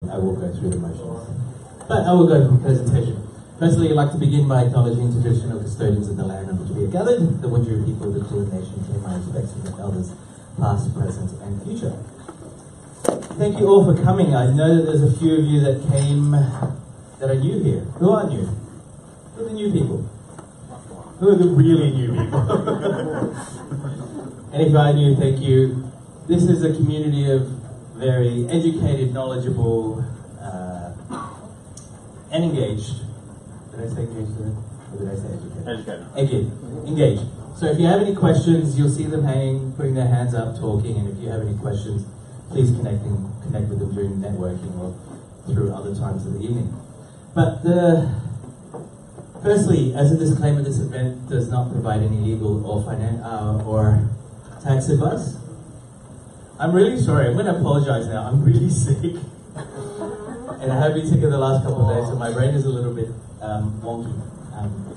I will go through the motions. But I will go to the presentation. Firstly, I'd like to begin by acknowledging the traditional custodians of the land on which we are gathered, the Wurundjeri people of the Kulin Nation, pay my respects to the elders, past, present, and future. Thank you all for coming. I know that there's a few of you that came that are new here. Who are new? Who are the new people? Who are the really new people? And if you are new, thank you. This is a community of very educated, knowledgeable, and engaged. Did I say engaged today? Or did I say educated? Educated. Engaged. So if you have any questions, you'll see them hanging, putting their hands up, talking, and if you have any questions, please connect with them during networking or through other times of the evening. But firstly, as a disclaimer, this event does not provide any legal or tax advice. I'm really sorry, I'm going to apologize now. I'm really sick. And I have been sick in the last couple of days, so my brain is a little bit wonky.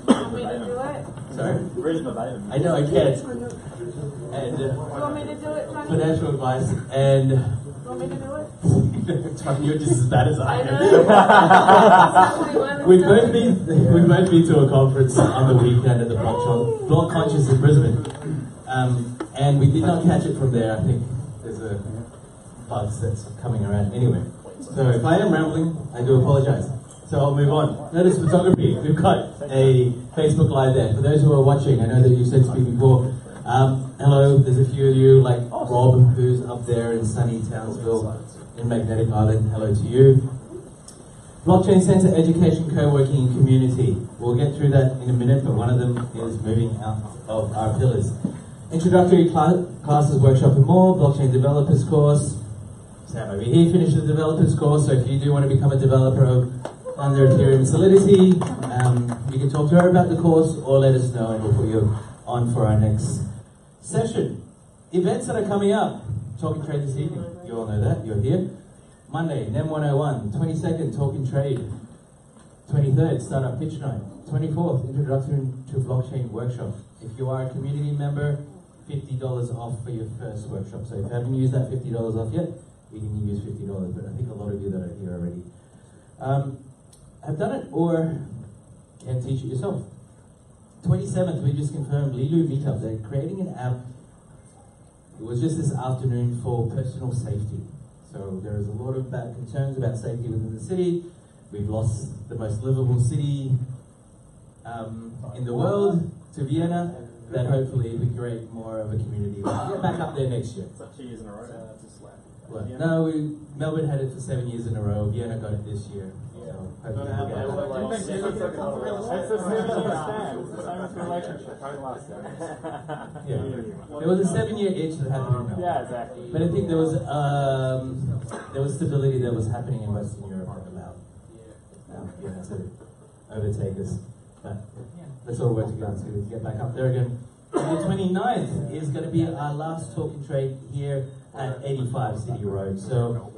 Want me to do it? Sorry? I know, I can't. And You want me to do it, Johnny? financial advice, and You want me to do it? Johnny, you're just as bad as I am. know. We've both been to a conference on the weekend at the Block Conscious in Brisbane. And we did not catch it from there. I think there's a bug that's coming around. Anyway, so if I am rambling, I do apologize. So I'll move on. Notice photography. We've got a Facebook Live there. For those who are watching, I know that you said to me before, hello, there's a few of you, like Rob, who's up there in sunny Townsville in Magnetic Island. Hello to you. Blockchain Center Education, Co-working and Community. We'll get through that in a minute, but one of them is moving out of our pillars. Introductory classes, workshop and more, blockchain developers course. Sam over here finished the developers course, so if you do want to become a developer under Ethereum Solidity, you can talk to her about the course or let us know and we'll put you on for our next session. Events that are coming up. Talk and Trade this evening. You all know that, you're here. Monday, NEM 101. 22nd, Talk and Trade. 23rd, Startup Pitch Night. 24th, Introduction to Blockchain Workshop. If you are a community member, $50 off for your first workshop. So if you haven't used that $50 off yet, you can use $50, but I think a lot of you that are here already have done it or can teach it yourself. 27th, we just confirmed Lilu Meetup. They're creating an app. It was just this afternoon for personal safety. So there is a lot of concerns about safety within the city. We've lost the most livable city in the world to Vienna. That hopefully we create more of a community. We'll get back up there next year. It's like 2 years in a row. Well, no, Melbourne had it for 7 years in a row. Vienna got it this year. So hopefully we'll get it. There was a 7-year itch that happened in Melbourne. Yeah, exactly. But I think there was stability that was happening in Western Europe that allowed Vienna to overtake us. But let's all work together to get back up there again. And the 29th is going to be our last Talk and Trade here at 85 City Road. So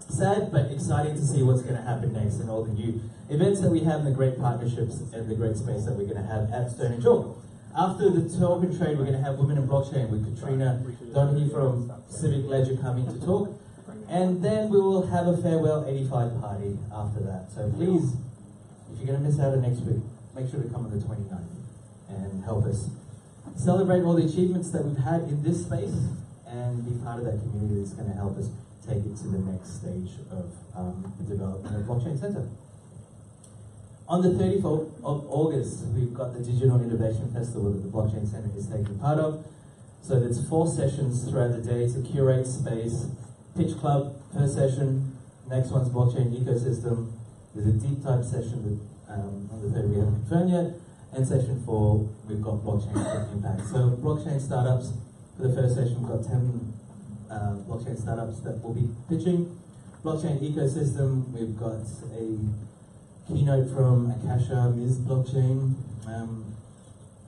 sad, but exciting to see what's going to happen next and all the new events that we have and the great partnerships and the great space that we're going to have at Stone and Chalk. After the Talk and Trade, we're going to have Women in Blockchain with Katrina Donahue from Civic Ledger coming to talk. And then we will have a farewell 85 party after that. So please, if you're going to miss out on next week, make sure to come on the 29th and help us celebrate all the achievements that we've had in this space and be part of that community that's going to help us take it to the next stage of the development of Blockchain Center. On the 30th of August, we've got the Digital Innovation Festival that the Blockchain Center is taking part of. So there's 4 sessions throughout the day to curate space. Pitch Club, first session. Next one's Blockchain Ecosystem. There's a deep dive session that on the 3rd we haven't confirmed yet. And session 4, we've got Blockchain Impact. So blockchain startups, for the first session, we've got 10 blockchain startups that will be pitching. Blockchain Ecosystem, we've got a keynote from Akasha, Ms. Blockchain.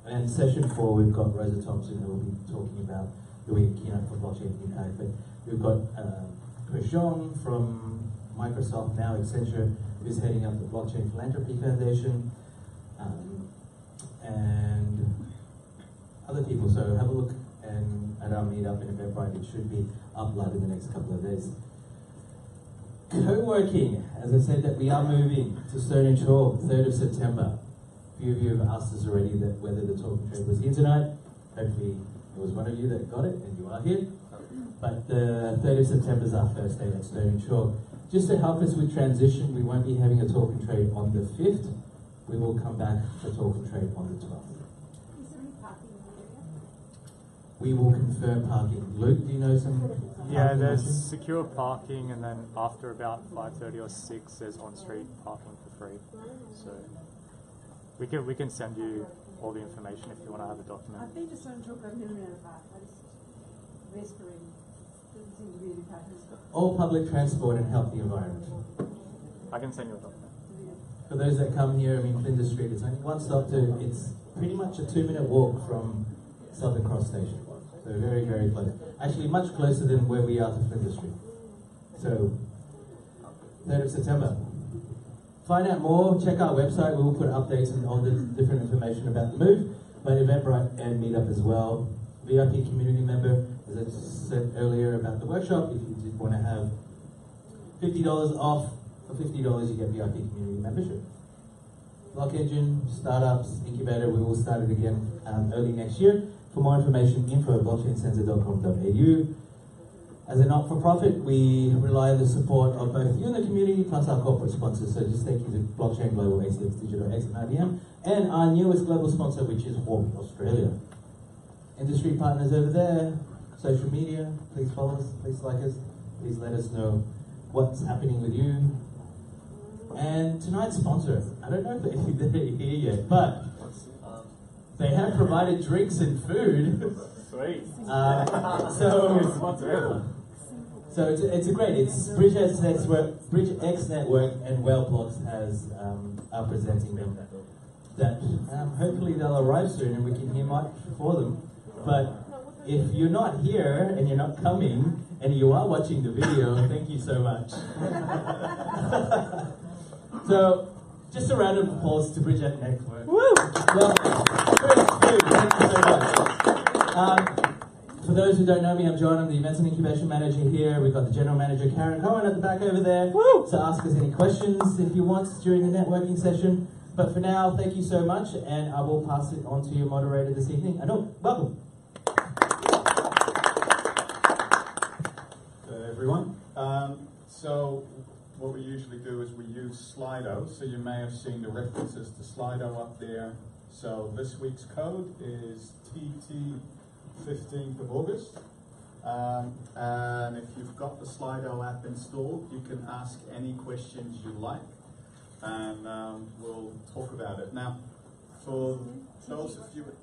And session 4, we've got Rosa Thompson, who will be talking about doing a keynote for Blockchain Impact. But we've got Chris Zhong from Microsoft, now Accenture, who's heading up the Blockchain Philanthropy Foundation. And other people, so have a look at our meetup in Eventbrite. It should be up live in the next couple of days. Co-working, as I said, that we are moving to Stone and Chalk, 3rd of September. A few of you have asked us already that whether the talking trade was here tonight. Hopefully it was one of you that got it and you are here. But the 3rd of September is our first day at Stone and Chalk. Just to help us with transition, we won't be having a talking trade on the 5th. We will come back for talking trade on the 12th. We will confirm parking. Luke, do you know some? Yeah, there's secure parking, and then after about 5:30 or 6, there's on-street parking for free. So we can send you all the information if you want to have a document. I think just don't talk about minimum amount of park. I just whispering. Doesn't seem to be really happening. All public transport and healthy environment. I can send you a document. For those that come here, I mean, Flinders Street is only one stop to, it's pretty much a 2-minute walk from Southern Cross Station. So very, very close. Actually, much closer than where we are to Flinders Street. So, 3rd of September. Find out more, check our website. We will put updates and all the different information about the move, but Eventbrite and Meetup as well. VIP community member, as I said earlier about the workshop, if you did want to have $50 off, for $50 you get VIP community membership. Block Engine, startups, incubator, we will start it again early next year. For more information, info@blockchaincenter.com.au. As a not-for-profit, we rely on the support of both you and the community, plus our corporate sponsors. So just thank you to Blockchain Global, ACX Digital, X, and IBM, and our newest global sponsor, which is Hawk Australia. Industry partners over there, social media, please follow us, please like us, please let us know what's happening with you. And tonight's sponsor, I don't know if they're here yet, but they have provided drinks and food. Sweet. So it's a great. It's Bridge X Network, and WhaleBlocks are presenting them. That hopefully they'll arrive soon and we can hear much for them. But if you're not here and you're not coming and you are watching the video, thank you so much. So, just a round of applause to Bridge X Network. Woo! Well, thank you so much. For those who don't know me, I'm John. I'm the Events and Incubation Manager here. We've got the General Manager, Karen Cohen, at the back over there. Woo! So ask us any questions if you want during the networking session. But for now, thank you so much, and I will pass it on to your moderator this evening. Anil, welcome. Everyone. So what we usually do is we use Slido. So you may have seen the references to Slido up there. So this week's code is TT 15th of August. And if you've got the Slido app installed, you can ask any questions you like, and we'll talk about it. Now, for those of you at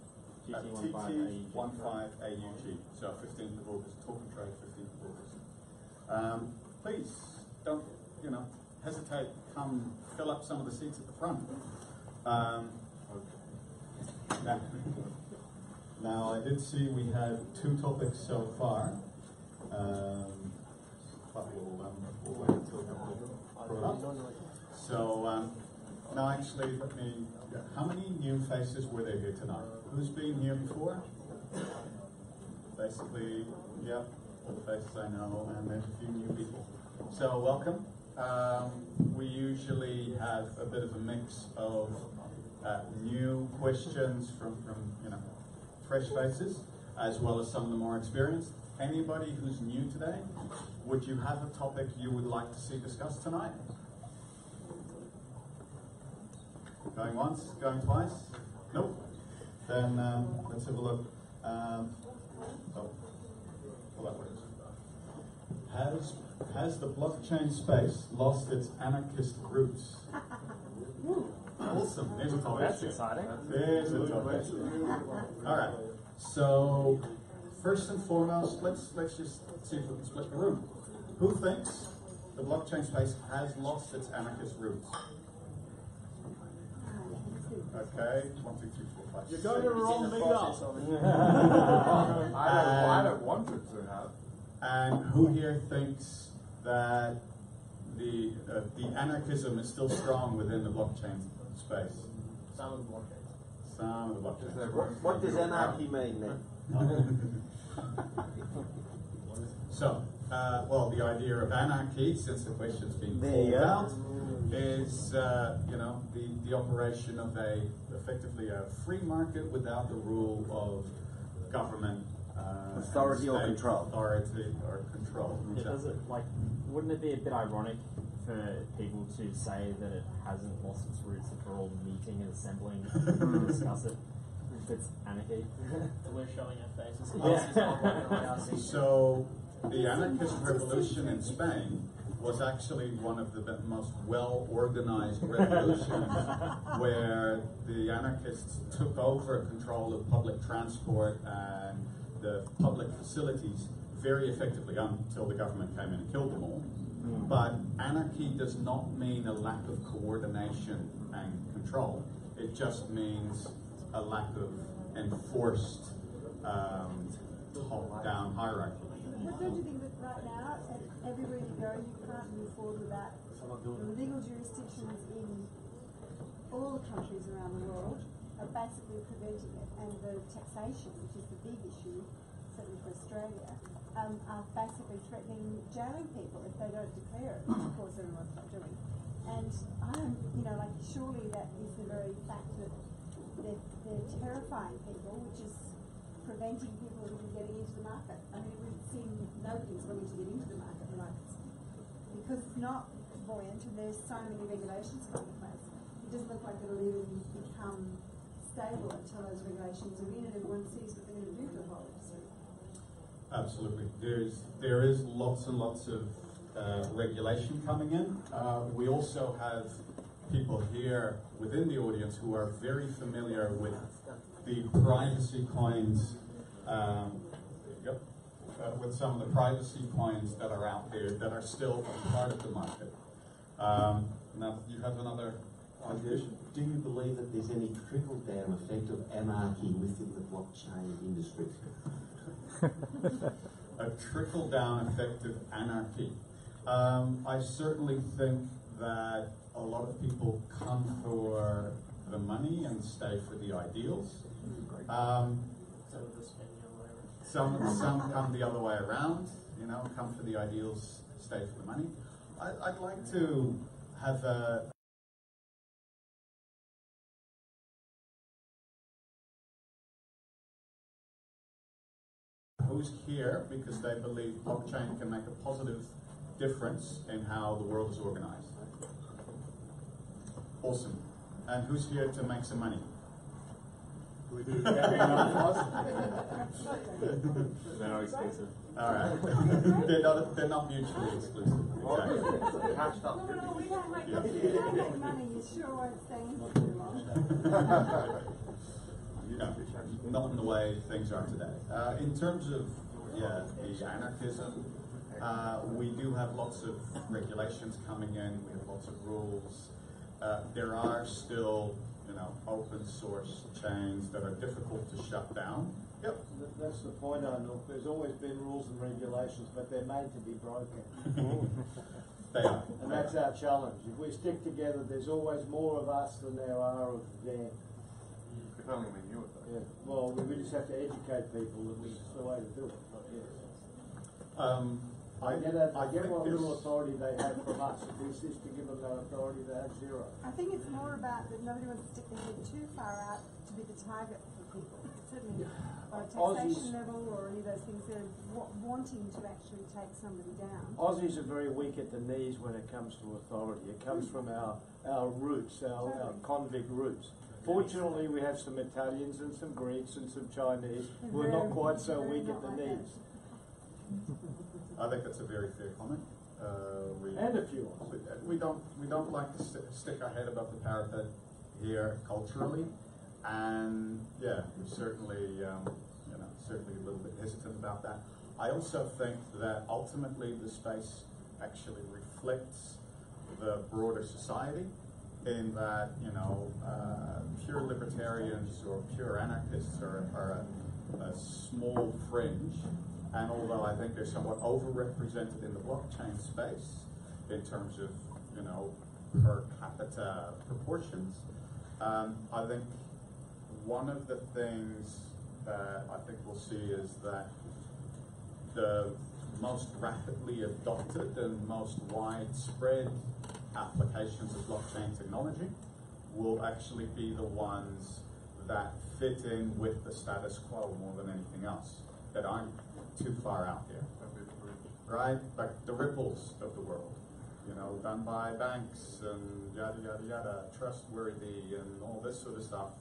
TT15AUG, so 15th of August, talking trade 15th of August. Please don't, hesitate. Come fill up some of the seats at the front. Now, I did see we had 2 topics so far, but we'll wait until they're brought up. So, now actually, how many new faces were there here tonight? Who's been here before? Basically, yeah, all the faces I know, and there's a few new people. So, welcome. We usually have a bit of a mix of new questions from fresh faces, as well as some of the more experienced. Anybody who's new today, would you have a topic you would like to see discussed tonight? Going once, going twice? Nope. Then let's have a look. That works. Has the blockchain space lost its anarchist roots? Awesome. There's a topic. That's exciting. There's a topic. All right. So first and foremost, let's just see if we can split the room. Who thinks the blockchain space has lost its anarchist roots? Okay. 1, 2, 3, 4, 5. You're going to wrong me up. I don't want it to have. And who here thinks that the anarchism is still strong within the blockchain space? Some of the blockchains. Some of the blockchains. What does anarchy mean then? So, well, the idea of anarchy, since the question's been called out, is the operation of effectively a free market without the rule of government authority or control. Authority or control. Yeah, does it, wouldn't it be a bit ironic for people to say that it hasn't lost its roots if we're all meeting and assembling to discuss it? If it's anarchy. We're showing our faces. Yeah. So the anarchist revolution in Spain was actually one of the most well-organized revolutions where the anarchists took over control of public transport and the public facilities very effectively until the government came in and killed them all. But anarchy does not mean a lack of coordination and control. It just means a lack of enforced top-down hierarchy. But don't you think that right now, everywhere you go, you can't move forward without the legal jurisdictions in all the countries around the world are basically preventing it, and the taxation, which is the big issue, certainly for Australia, are basically threatening jailing people if they don't declare it, which of course everyone's not doing. And surely that is the very fact that they're terrifying people, which is preventing people from getting into the market. I mean, we've seen nobody's willing to get into the market because it's not buoyant and there's so many regulations coming in place. It doesn't look like it'll even become stable until those regulations are in and everyone sees what they're going to do to the whole industry. Absolutely. There is lots and lots of regulation coming in. We also have people here within the audience who are very familiar with the privacy coins, with some of the privacy coins that are out there that are still a part of the market. Now, you have another question? Do you believe that there's any trickle-down effect of anarchy within the blockchain industry? A trickle-down effect of anarchy. I certainly think that a lot of people come for the money and stay for the ideals. Some come the other way around, come for the ideals, stay for the money. I'd like to have a who's here because they believe blockchain can make a positive difference in how the world is organized. Awesome. And who's here to make some money? They're not exclusive. All right. they're not mutually exclusive. Exactly. No, we don't make money. You sure won't stay in for too long. Not in the way things are today. In terms of the anarchism, we do have lots of regulations coming in. We have lots of rules. There are still, open source chains that are difficult to shut down. Yep. That's the point, Arnold. There's always been rules and regulations, but they're made to be broken. They are. And that's our challenge. If we stick together, there's always more of us than there are of them. If only we knew it, though. Yeah. Well, we just have to educate people that it's the way to do it. I get what little authority they have from us. This is to give them that authority, they have zero. I think it's more about that nobody wants to stick their head too far out to be the target for people. Certainly on a taxation level or any of those things, they're wanting to actually take somebody down. Aussies are very weak at the knees when it comes to authority. It comes from our roots, our convict roots. Fortunately, we have some Italians and some Greeks and some Chinese who are not quite so weak at the knees. I think that's a very fair comment. And a few others. We don't like to stick our head above the parapet here culturally, and we're certainly certainly a little bit hesitant about that. I also think that ultimately the space actually reflects the broader society, in that pure libertarians or pure anarchists are a small fringe. And although I think they're somewhat overrepresented in the blockchain space in terms of, per capita proportions, I think one of the things that I think we'll see is that the most rapidly adopted and most widespread applications of blockchain technology will actually be the ones that fit in with the status quo more than anything else, that aren't too far out there, right? Like the ripples of the world, you know, done by banks and yada, yada, yada, trustworthy and all this sort of stuff,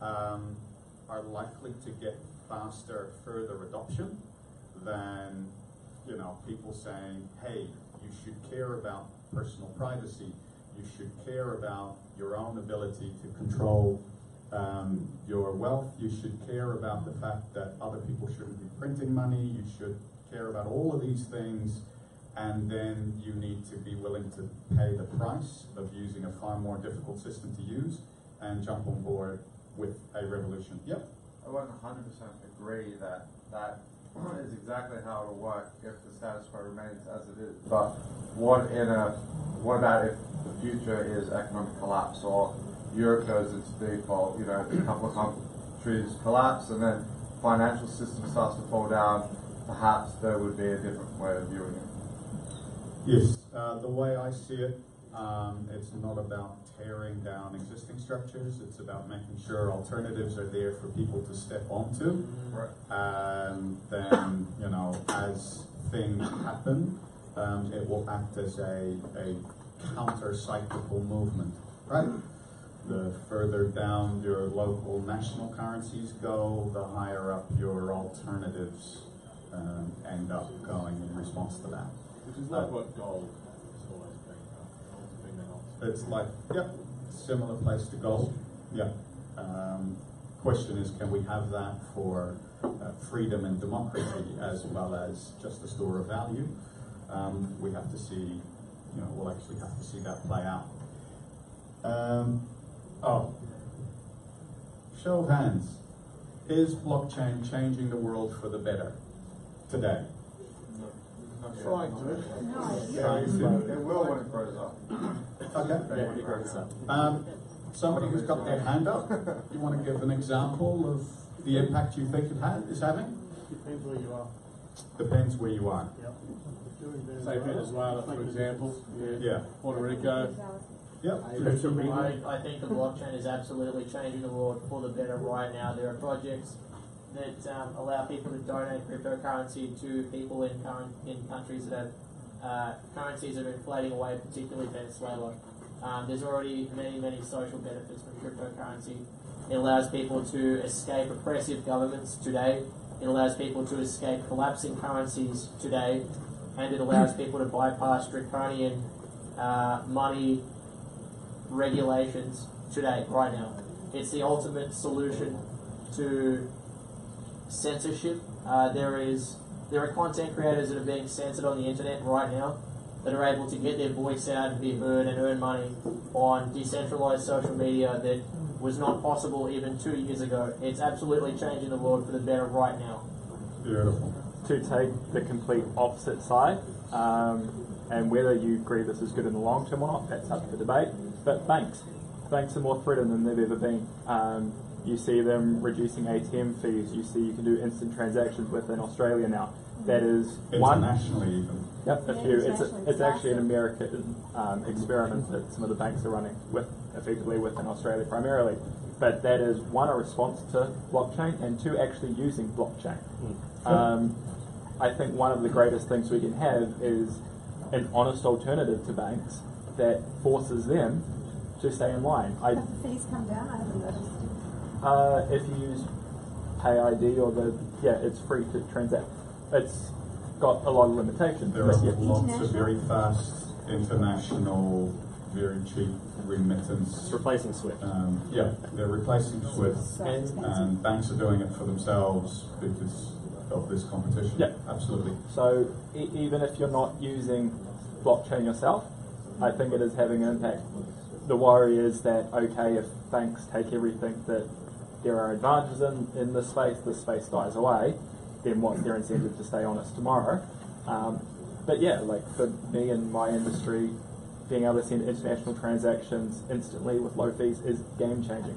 are likely to get faster, further adoption than, you know, people saying, hey, you should care about personal privacy, you should care about your own ability to control your wealth, you should care about the fact that other people shouldn't be printing money, you should care about all of these things, and then you need to be willing to pay the price of using a far more difficult system to use and jump on board with a revolution. Yep. I wouldn't 100% agree that that is exactly how it'll work if the status quo remains as it is. But what about if the future is economic collapse, or Europe goes into default, you know, a couple of countries collapse and then financial system starts to fall down, perhaps there would be a different way of viewing it. Yes, the way I see it, it's not about tearing down existing structures, it's about making sure alternatives are there for people to step onto. Right. And then, you know, as things happen, it will act as a counter-cyclical movement, right? The further down your local national currencies go, the higher up your alternatives end up going in response to that. Which is like what gold has always been. It's like, yep, similar place to gold. Yeah. Question is, can we have that for freedom and democracy as well as just a store of value? We have to see, you know, we'll actually have to see that play out. Show of hands. Is blockchain changing the world for the better today? Trying to. It will when it grows up. Okay. Somebody who's got their hand up, you want to give an example of the impact you think it is having? Depends where you are. Depends where you are. Yep. Say Venezuela, for example. Yeah. Puerto Rico. Yep. I think the blockchain is absolutely changing the world for the better right now. There are projects that allow people to donate cryptocurrency to people in countries that have currencies that are inflating away, particularly Venezuela. There's already many social benefits from cryptocurrency. It allows people to escape oppressive governments today. It allows people to escape collapsing currencies today. And it allows people to bypass draconian money regulations today, right now. It's the ultimate solution to censorship. There are content creators that are being censored on the internet right now that are able to get their voice out and be heard and earn money on decentralized social media that was not possible even 2 years ago. It's absolutely changing the world for the better right now. Beautiful. To take the complete opposite side, and whether you agree this is good in the long term or not, that's up for debate. But banks are more threatened than they've ever been. You see them reducing ATM fees. You see you can do instant transactions within Australia now. That is internationally even. Yep, it's actually an American experiment that some of the banks are running effectively within Australia primarily. But that is one, a response to blockchain, and two, actually using blockchain. I think one of the greatest things we can have is an honest alternative to banks that forces them to stay in line. Have the fees come down? I haven't noticed. If you use PayID or it's free to transact. It's got a lot of limitations. There are lots of very fast, international, very cheap remittance. It's replacing SWIFT. They're replacing SWIFT, and banks are doing it for themselves because of this competition. Yeah, absolutely. So even if you're not using blockchain yourself, I think it is having an impact. The worry is that, okay, if banks take everything that there are advantages in this space dies away, then what's their incentive to stay honest tomorrow? But yeah, like for me and my industry, being able to send international transactions instantly with low fees is game changing.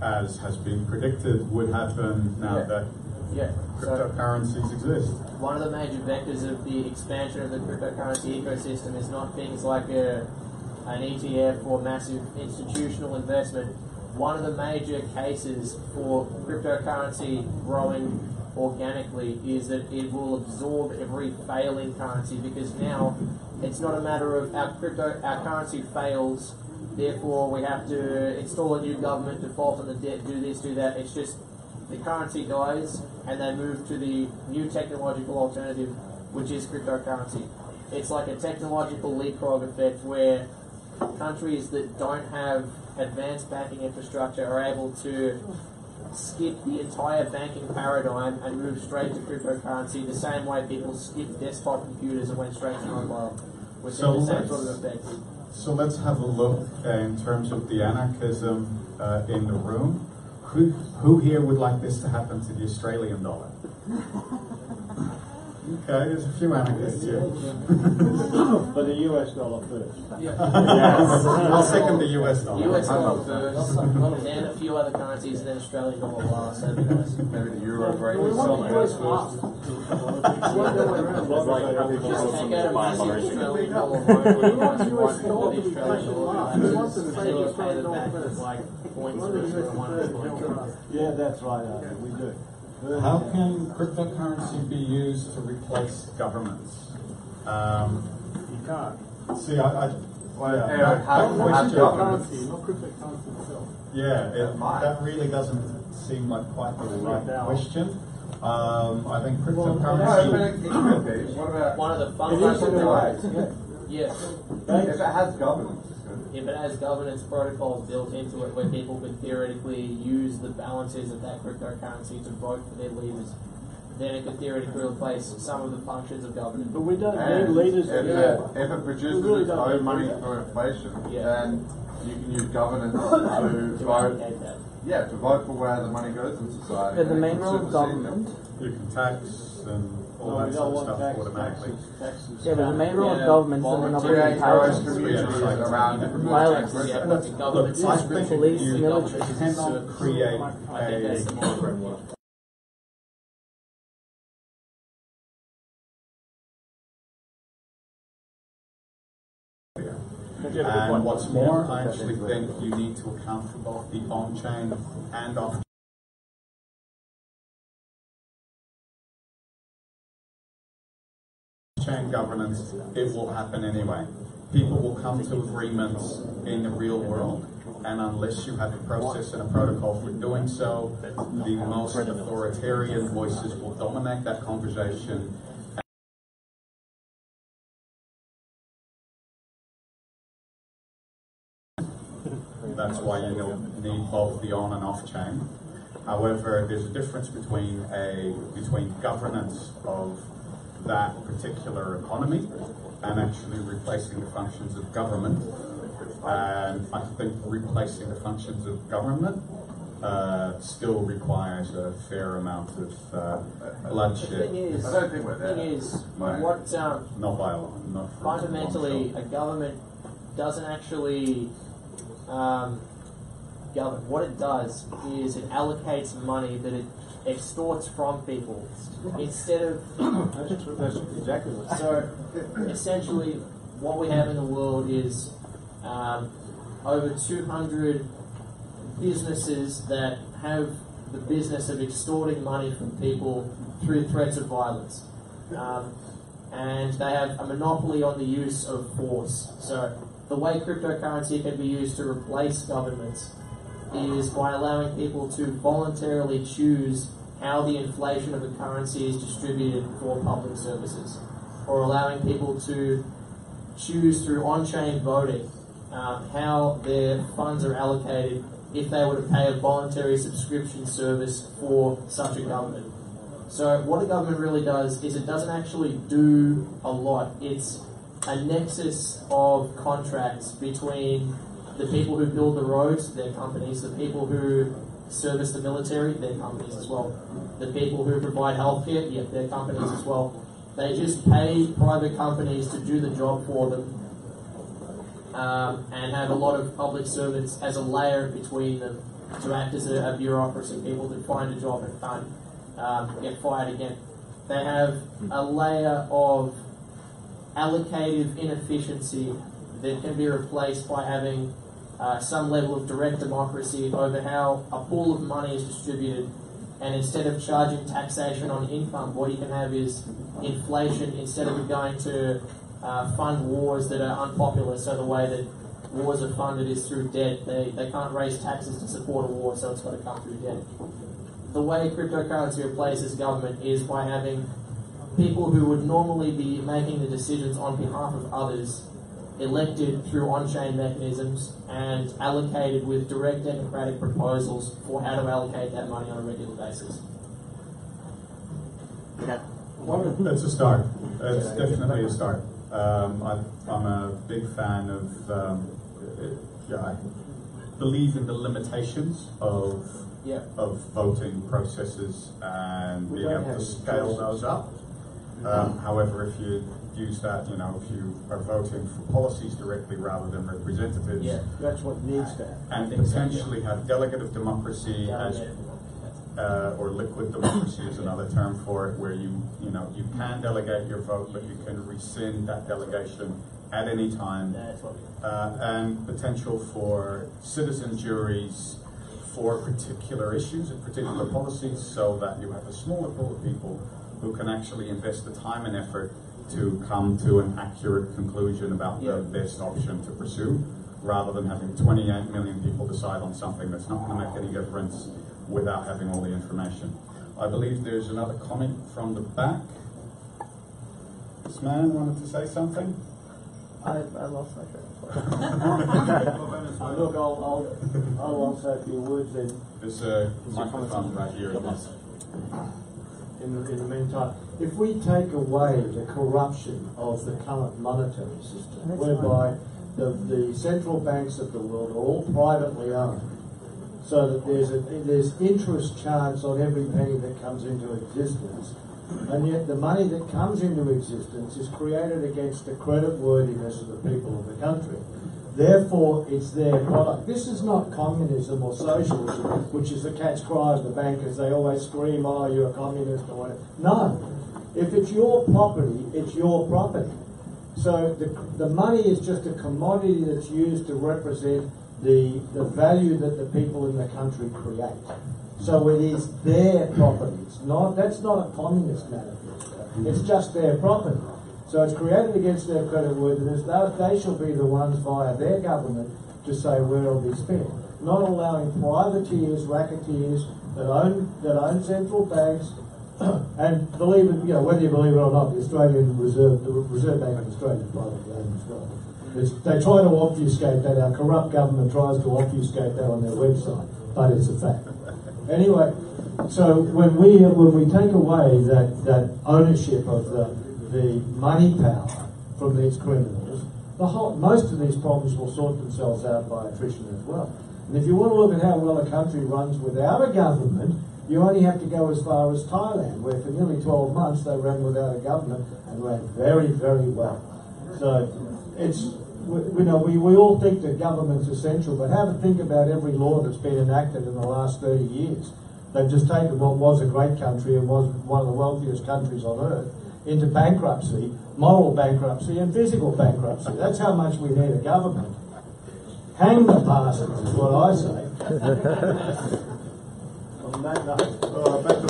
as has been predicted, would happen now that cryptocurrencies exist. One of the major vectors of the expansion of the cryptocurrency ecosystem is not things like an ETF or massive institutional investment. One of the major cases for cryptocurrency growing organically is that it will absorb every failing currency, because now it's not a matter of our currency fails, therefore we have to install a new government, default on the debt, do this, do that. It's just the currency dies and they move to the new technological alternative, which is cryptocurrency. It's like a technological leapfrog effect where countries that don't have advanced banking infrastructure are able to skip the entire banking paradigm and move straight to cryptocurrency the same way people skip desktop computers and went straight to mobile. We're seeing the same sort of effect. So let's have a look in terms of the anarchism in the room. Who here would like this to happen to the Australian dollar? Okay, there's a few anarchists here. But the US dollar first. Yes. I'll second the US dollar. US dollar first, and then a few other currencies, and then Australian dollar last. That'd be nice. Maybe the euro break. We want the US last. Just take out a massive Australian dollar loan when you want to write for the Australian dollar, and then you pay them back with like 0.3 Yeah, that's right, we do. How can cryptocurrency be used to replace governments? You can't. See, How question. Cryptocurrency, not cryptocurrency itself. That really doesn't seem like quite the right question. I think cryptocurrency. What about One of the If it has governance, it's good. If it has governance protocols built into it where people could theoretically use the balances of that cryptocurrency to vote for their leaders, then it could theoretically replace some of the functions of government. But we don't need leaders to do that. If it produces its own money for inflation, then you can use governance to vote. That. Yeah, to vote for where the money goes in society. Yeah, the main role of government. You can tax and all that sort of stuff automatically. Yeah, but the main role of government is the monopoly powers. Around different Violence. Yeah, but the government I think police, you military. cannot create I think that's the more framework. And what's more, I actually think you need to account for both the on-chain and off-chain. Chain governance, it will happen anyway. People will come to agreements in the real world, and unless you have a process and a protocol for doing so, the most authoritarian voices will dominate that conversation. That's why you need both the on and off chain. However, there's a difference between governance of that particular economy and actually replacing the functions of government. And I think replacing the functions of government still requires a fair amount of bloodshed. The thing is, I don't think we're there. Not violent, not fundamentally, a government doesn't actually govern. What it does is it allocates money that it extorts from people instead of. That's exactly what. So essentially, what we have in the world is over 200 businesses that have the business of extorting money from people through threats of violence. And they have a monopoly on the use of force. So the way cryptocurrency can be used to replace governments is by allowing people to voluntarily choose how the inflation of a currency is distributed for public services, or allowing people to choose through on-chain voting how their funds are allocated if they were to pay a voluntary subscription service for such a government. So what a government really does is it doesn't actually do a lot. It's a nexus of contracts between the people who build the roads, their companies, the people who service the military, their companies as well, the people who provide healthcare, yeah, their companies as well. They just pay private companies to do the job for them. and have a lot of public servants as a layer between them to act as a bureaucracy, people that find a job and can't get fired again. They have a layer of allocative inefficiency that can be replaced by having some level of direct democracy over how a pool of money is distributed. And instead of charging taxation on income, what you can have is inflation instead of it going to fund wars that are unpopular. So the way that wars are funded is through debt. They can't raise taxes to support a war, so it's got to come through debt. The way cryptocurrency replaces government is by having people who would normally be making the decisions on behalf of others elected through on-chain mechanisms and allocated with direct democratic proposals for how to allocate that money on a regular basis. It's a start. It's definitely a start. I'm a big fan of, I believe in the limitations of voting processes and being able to scale those up. However, if you use that, if you are voting for policies directly rather than representatives, that's what needs to happen. And potentially have delegative democracy or liquid democracy is another term for it, where you can delegate your vote, but you can rescind that delegation at any time, and potential for citizen juries for particular issues and particular policies, so that you have a smaller pool of people who can actually invest the time and effort to come to an accurate conclusion about the best option to pursue, rather than having 28 million people decide on something that's not going to make any difference without having all the information. I believe there's another comment from the back. This man wanted to say something? I lost my train of thought. Look, I'll say a few words then. There's a microphone right here. In the meantime, if we take away the corruption of the current monetary system, whereby the central banks of the world are all privately owned, so that there's interest charged on every penny that comes into existence, and yet the money that comes into existence is created against the creditworthiness of the people of the country. Therefore, it's their product. This is not communism or socialism, which is the cat's cry of the bankers. They always scream, oh, you're a communist or whatever. No. If it's your property, it's your property. So the money is just a commodity that's used to represent the value that the people in the country create. So it is their property. That's not a communist manifesto. It's just their property. So it's created against their creditworthiness. They shall be the ones via their government to say where it'll be spent. Not allowing privateers, racketeers that own central banks, and believe it, whether you believe it or not, the Reserve Bank of Australia is privately owned as well. They try to obfuscate that. Our corrupt government tries to obfuscate that on their website, but it's a fact. Anyway, so when we take away that ownership of the money power from these criminals, most of these problems will sort themselves out by attrition as well. And if you want to look at how well a country runs without a government, you only have to go as far as Thailand, where for nearly 12 months they ran without a government and ran very, very well. So we all think that government's essential, but have a think about every law that's been enacted in the last 30 years. They've just taken what was a great country and was one of the wealthiest countries on earth into bankruptcy, moral bankruptcy and physical bankruptcy. That's how much we need a government. Hang the bastards is what I say. On that note, back to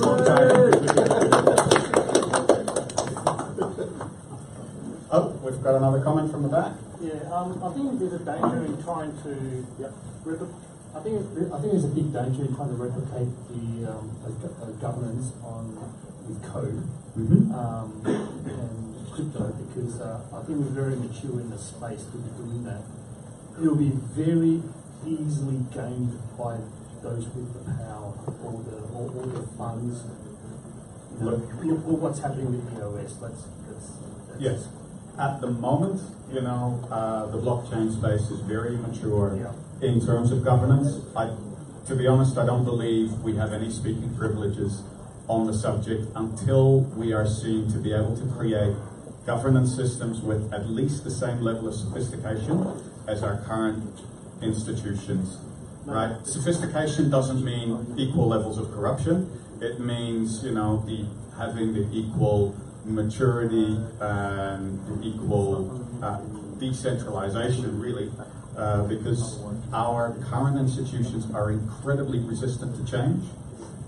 Oh, we've got another comment from the back. I think there's a danger in trying to I think there's a big danger in trying to replicate the governance with code and crypto, because I think we're very mature in the space to be doing that. It'll be very easily gained by those with the power or the funds. Look what's happening with EOS. Yes. At the moment, the blockchain space is very mature in terms of governance. To be honest, I don't believe we have any speaking privileges on the subject until we are seen to be able to create governance systems with at least the same level of sophistication as our current institutions, right? Sophistication doesn't mean equal levels of corruption. It means, you know, having the equal maturity and the equal decentralization, really, because our current institutions are incredibly resistant to change.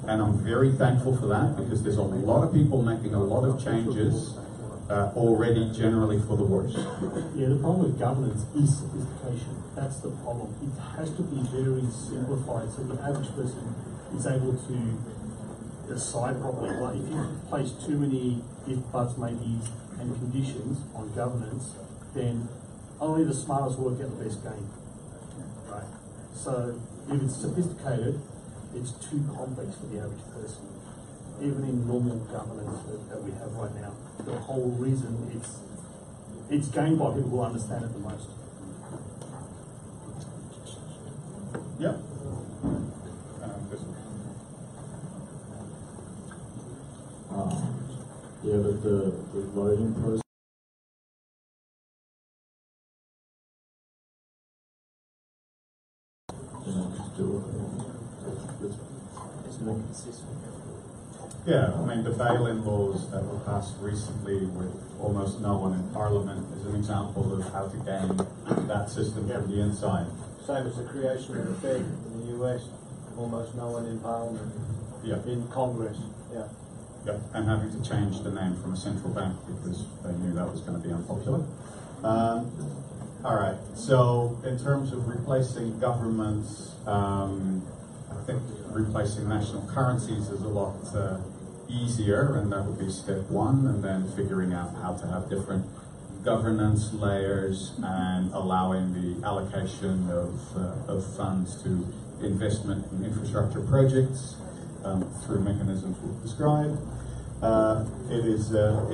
And I'm very thankful for that, because there's a lot of people making a lot of changes already generally for the worse. Yeah, the problem with governance is sophistication. That's the problem. It has to be very simplified so the average person is able to decide properly. Like if you place too many if, buts, maybes and conditions on governance, then only the smartest work out the best game. Right? So if it's sophisticated, it's too complex for the average person. Even in normal governance that we have right now, the whole reason it's gained by people who understand it the most. Yep. Yeah, but the voting process. Yeah, I mean, the bail-in laws that were passed recently with almost no one in Parliament is an example of how to game that system from the inside. Same as the creation of the Fed in the US, almost no one in Parliament, in Congress. Yeah. Yep, and having to change the name from a central bank because they knew that was going to be unpopular. All right, so in terms of replacing governments, I think replacing national currencies is a lot easier, and that would be step one, and then figuring out how to have different governance layers and allowing the allocation of funds to investment in infrastructure projects through mechanisms we've described. It is a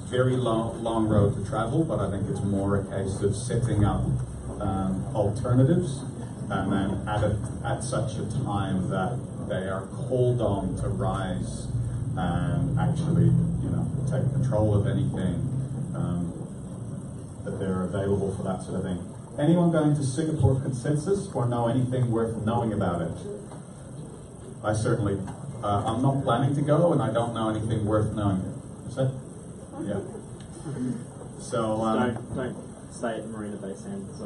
very long road to travel, but I think it's more a case of setting up alternatives, and then at such a time that they are called on to rise and actually, you know, take control of anything, that they're available for that sort of thing. Anyone going to Singapore Consensus or know anything worth knowing about it? I certainly, I'm not planning to go, and I don't know anything worth knowing. Is that? Yeah. So don't stay at the Marina Bay Sands.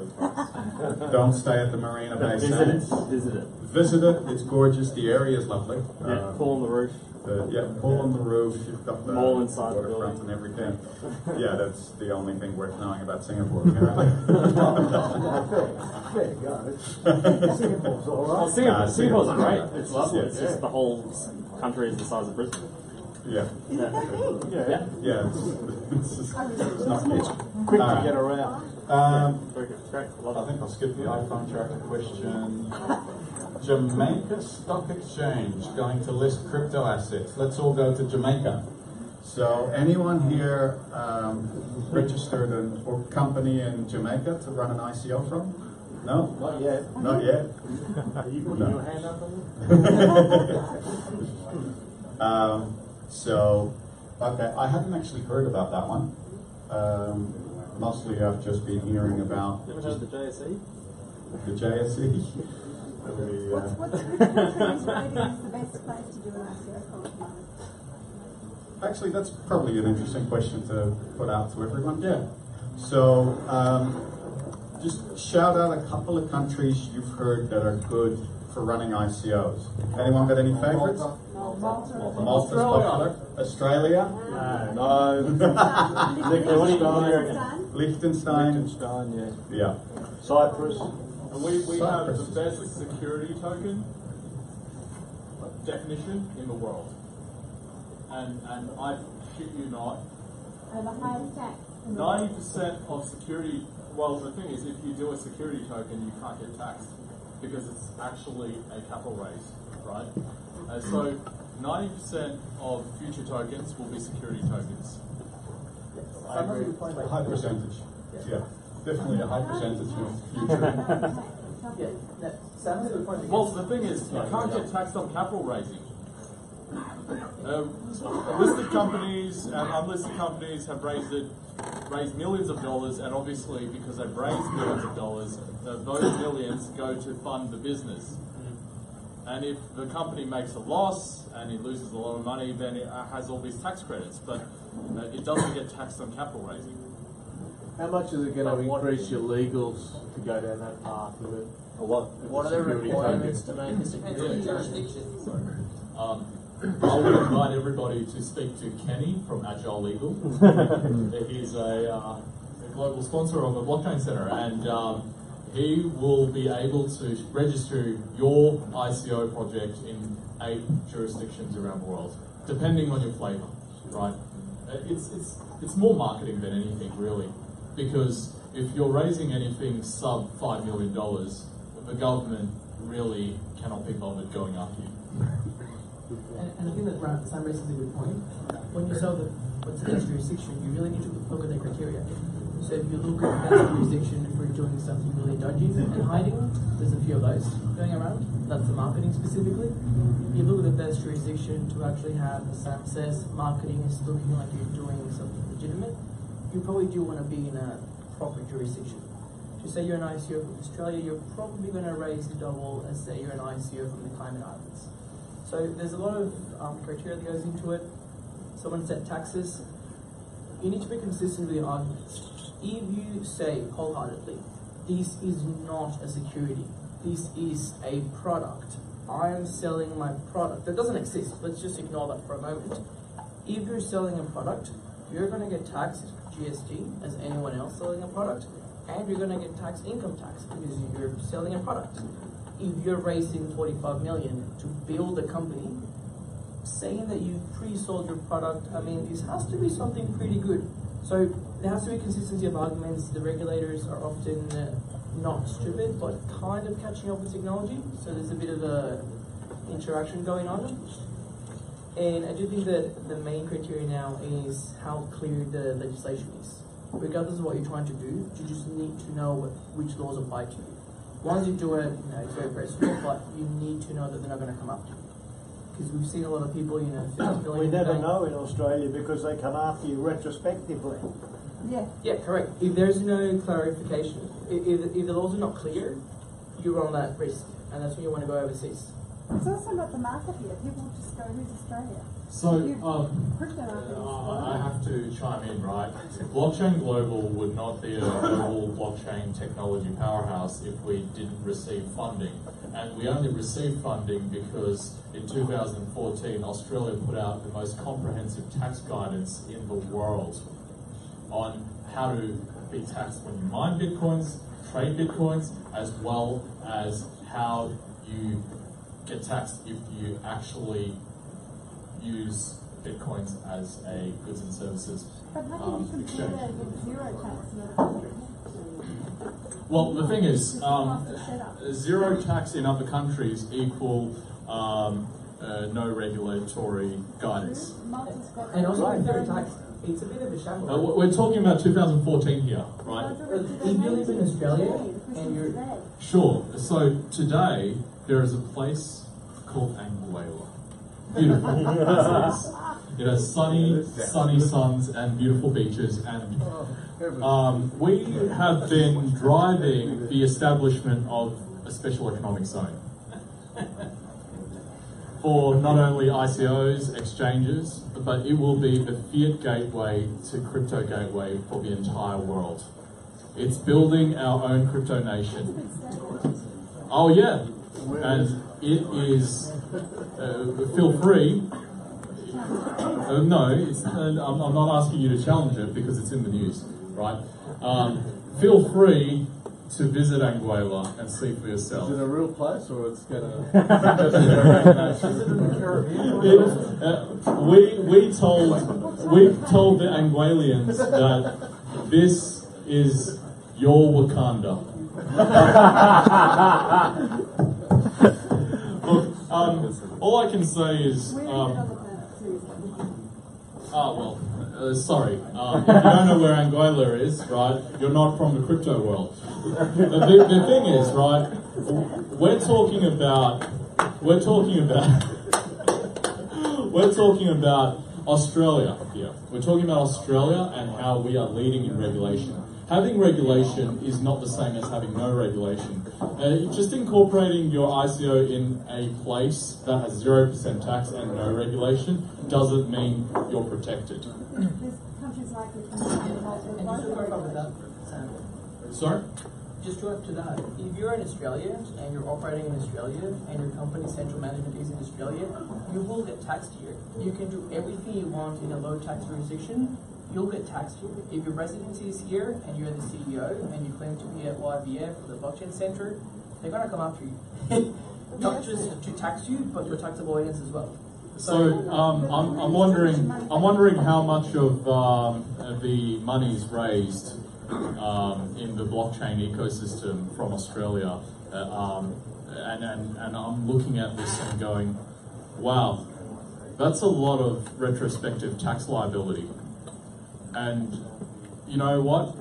Don't stay at the Marina Bay Sands. Visit it. Visit it. It's gorgeous. The area is lovely. Yeah, pool on the roof. Pool on the roof. You've got the mall inside the waterfront and everything. Yeah, that's the only thing worth knowing about Singapore. Singapore's all right. Singapore's great. It's lovely. It's just the whole country is the size of Brisbane. Yeah. Yeah. It's not huge. Quick to get around. I think I'll skip the iPhone tracker question. Jamaica Stock Exchange going to list crypto assets. Let's all go to Jamaica. So anyone here registered a company in Jamaica to run an ICO from? No? Not yet. Not yet? Are you putting your hand up on it? So, okay, I hadn't actually heard about that one. Mostly I've just been hearing about... You ever heard of the JSE? The JSE? What's the best place to do an ICO? Actually, that's probably an interesting question to put out to everyone. Yeah. So, just shout out a couple of countries you've heard that are good for running ICOs. Anyone got any favorites? Malta's popular. Australia? No. Liechtenstein? Yeah. Cyprus? And we have the best security token definition in the world. And I shit you not, 90% of security, well, the thing is, if you do a security token, you can't get taxed because it's actually a capital raise, right? So 90% of future tokens will be security tokens. I agree. A high percentage. Yeah. Definitely a high percentage of future. Well, the thing is, you can't get taxed on capital raising. Listed companies and unlisted companies have raised it raise millions of dollars, and obviously because they've raised millions of dollars, those millions go to fund the business. And if the company makes a loss and it loses a lot of money, then it has all these tax credits, but it doesn't get taxed on capital raising. How much is it going to increase your legals to go down that path with it? Or What are the requirements to make a security jurisdiction? I would invite everybody to speak to Kenny from Agile Legal. He's a global sponsor of the Blockchain Center, and he will be able to register your ICO project in 8 jurisdictions around the world, depending on your flavor, right? It's more marketing than anything, really, because if you're raising anything sub $5 million, the government really cannot be bothered going after you. And I think that Sam raises a good point. When you sell what's the best jurisdiction, you really need to look at the criteria. So if you look at the best jurisdiction for doing something really dodgy and hiding, there's a few of those going around. That's the marketing specifically. If you look at the best jurisdiction to actually have, as Sam says, marketing is looking like you're doing something legitimate, you probably do want to be in a proper jurisdiction. To say you're an ICO from Australia, you're probably going to raise double as say you're an ICO from the Cayman Islands. So there's a lot of criteria that goes into it. Someone said taxes. You need to be consistent with your arguments. If you say wholeheartedly, this is not a security, this is a product, I am selling my product, that doesn't exist, let's just ignore that for a moment. If you're selling a product, you're going to get taxed GST as anyone else selling a product, and you're going to get taxed income tax because you're selling a product. If you're raising 45 million to build a company, saying that you pre-sold your product, I mean, this has to be something pretty good. So there has to be consistency of arguments. The regulators are often not stupid, but kind of catching up with technology. So there's a bit of a interaction going on. And I do think that the main criteria now is how clear the legislation is. Regardless of what you're trying to do, you just need to know which laws apply to you. Once you do it, it's very personal, but you need to know that they're not going to come after you. Because we've seen a lot of people, we never know in Australia because they come after you retrospectively. Yeah, correct. If there's no clarification, if the laws are not clear, you run that risk, and that's when you want to go overseas. It's also not the market here. People just go, who's Australia? So, I have to chime in, right? Blockchain Global would not be a global blockchain technology powerhouse if we didn't receive funding. And we only received funding because in 2014, Australia put out the most comprehensive tax guidance in the world on how to be taxed when you mine Bitcoins, trade Bitcoins, as well as how you get taxed if you actually use Bitcoins as a goods and services exchange. Zero tax in other countries? Well, the thing is, zero tax in other countries equal no regulatory guidance. And also, zero tax, it's a bit of a shambles. We're talking about 2014 here, right? If you live in Australia and you're... Sure. So today, there is a place called Anguilla. Beautiful. It has sunny suns and beautiful beaches, and we have been driving the establishment of a special economic zone for not only ICOs, exchanges, but it will be the fiat gateway to crypto gateway for the entire world. It's building our own crypto nation. Oh yeah, and it is, feel free. No, I'm not asking you to challenge it because it's in the news, right? Feel free to visit Anguilla and see for yourself. Is it a real place or it's gonna? We told the Anguillians that this is your Wakanda. Look, all I can say is, sorry. If you don't know where Anguilla is, right, you're not from the crypto world. The thing is, right, we're talking about Australia here. We're talking about Australia and how we are leading in regulation. Having regulation is not the same as having no regulation. Just incorporating your ICO in a place that has 0% tax and no regulation doesn't mean you're protected. There's countries like the Sorry? Just to add to that, if you're in Australia and you're operating in Australia and your company's central management is in Australia, you will get taxed here. You can do everything you want in a low tax jurisdiction, you'll get taxed here. If your residency is here and you're the CEO and you claim to be at YBF or the blockchain center, they're going to come after you. Not just to tax you, but for tax avoidance as well. So I'm wondering how much of the money's raised in the blockchain ecosystem from Australia, and I'm looking at this and going, wow, that's a lot of retrospective tax liability. And you know what?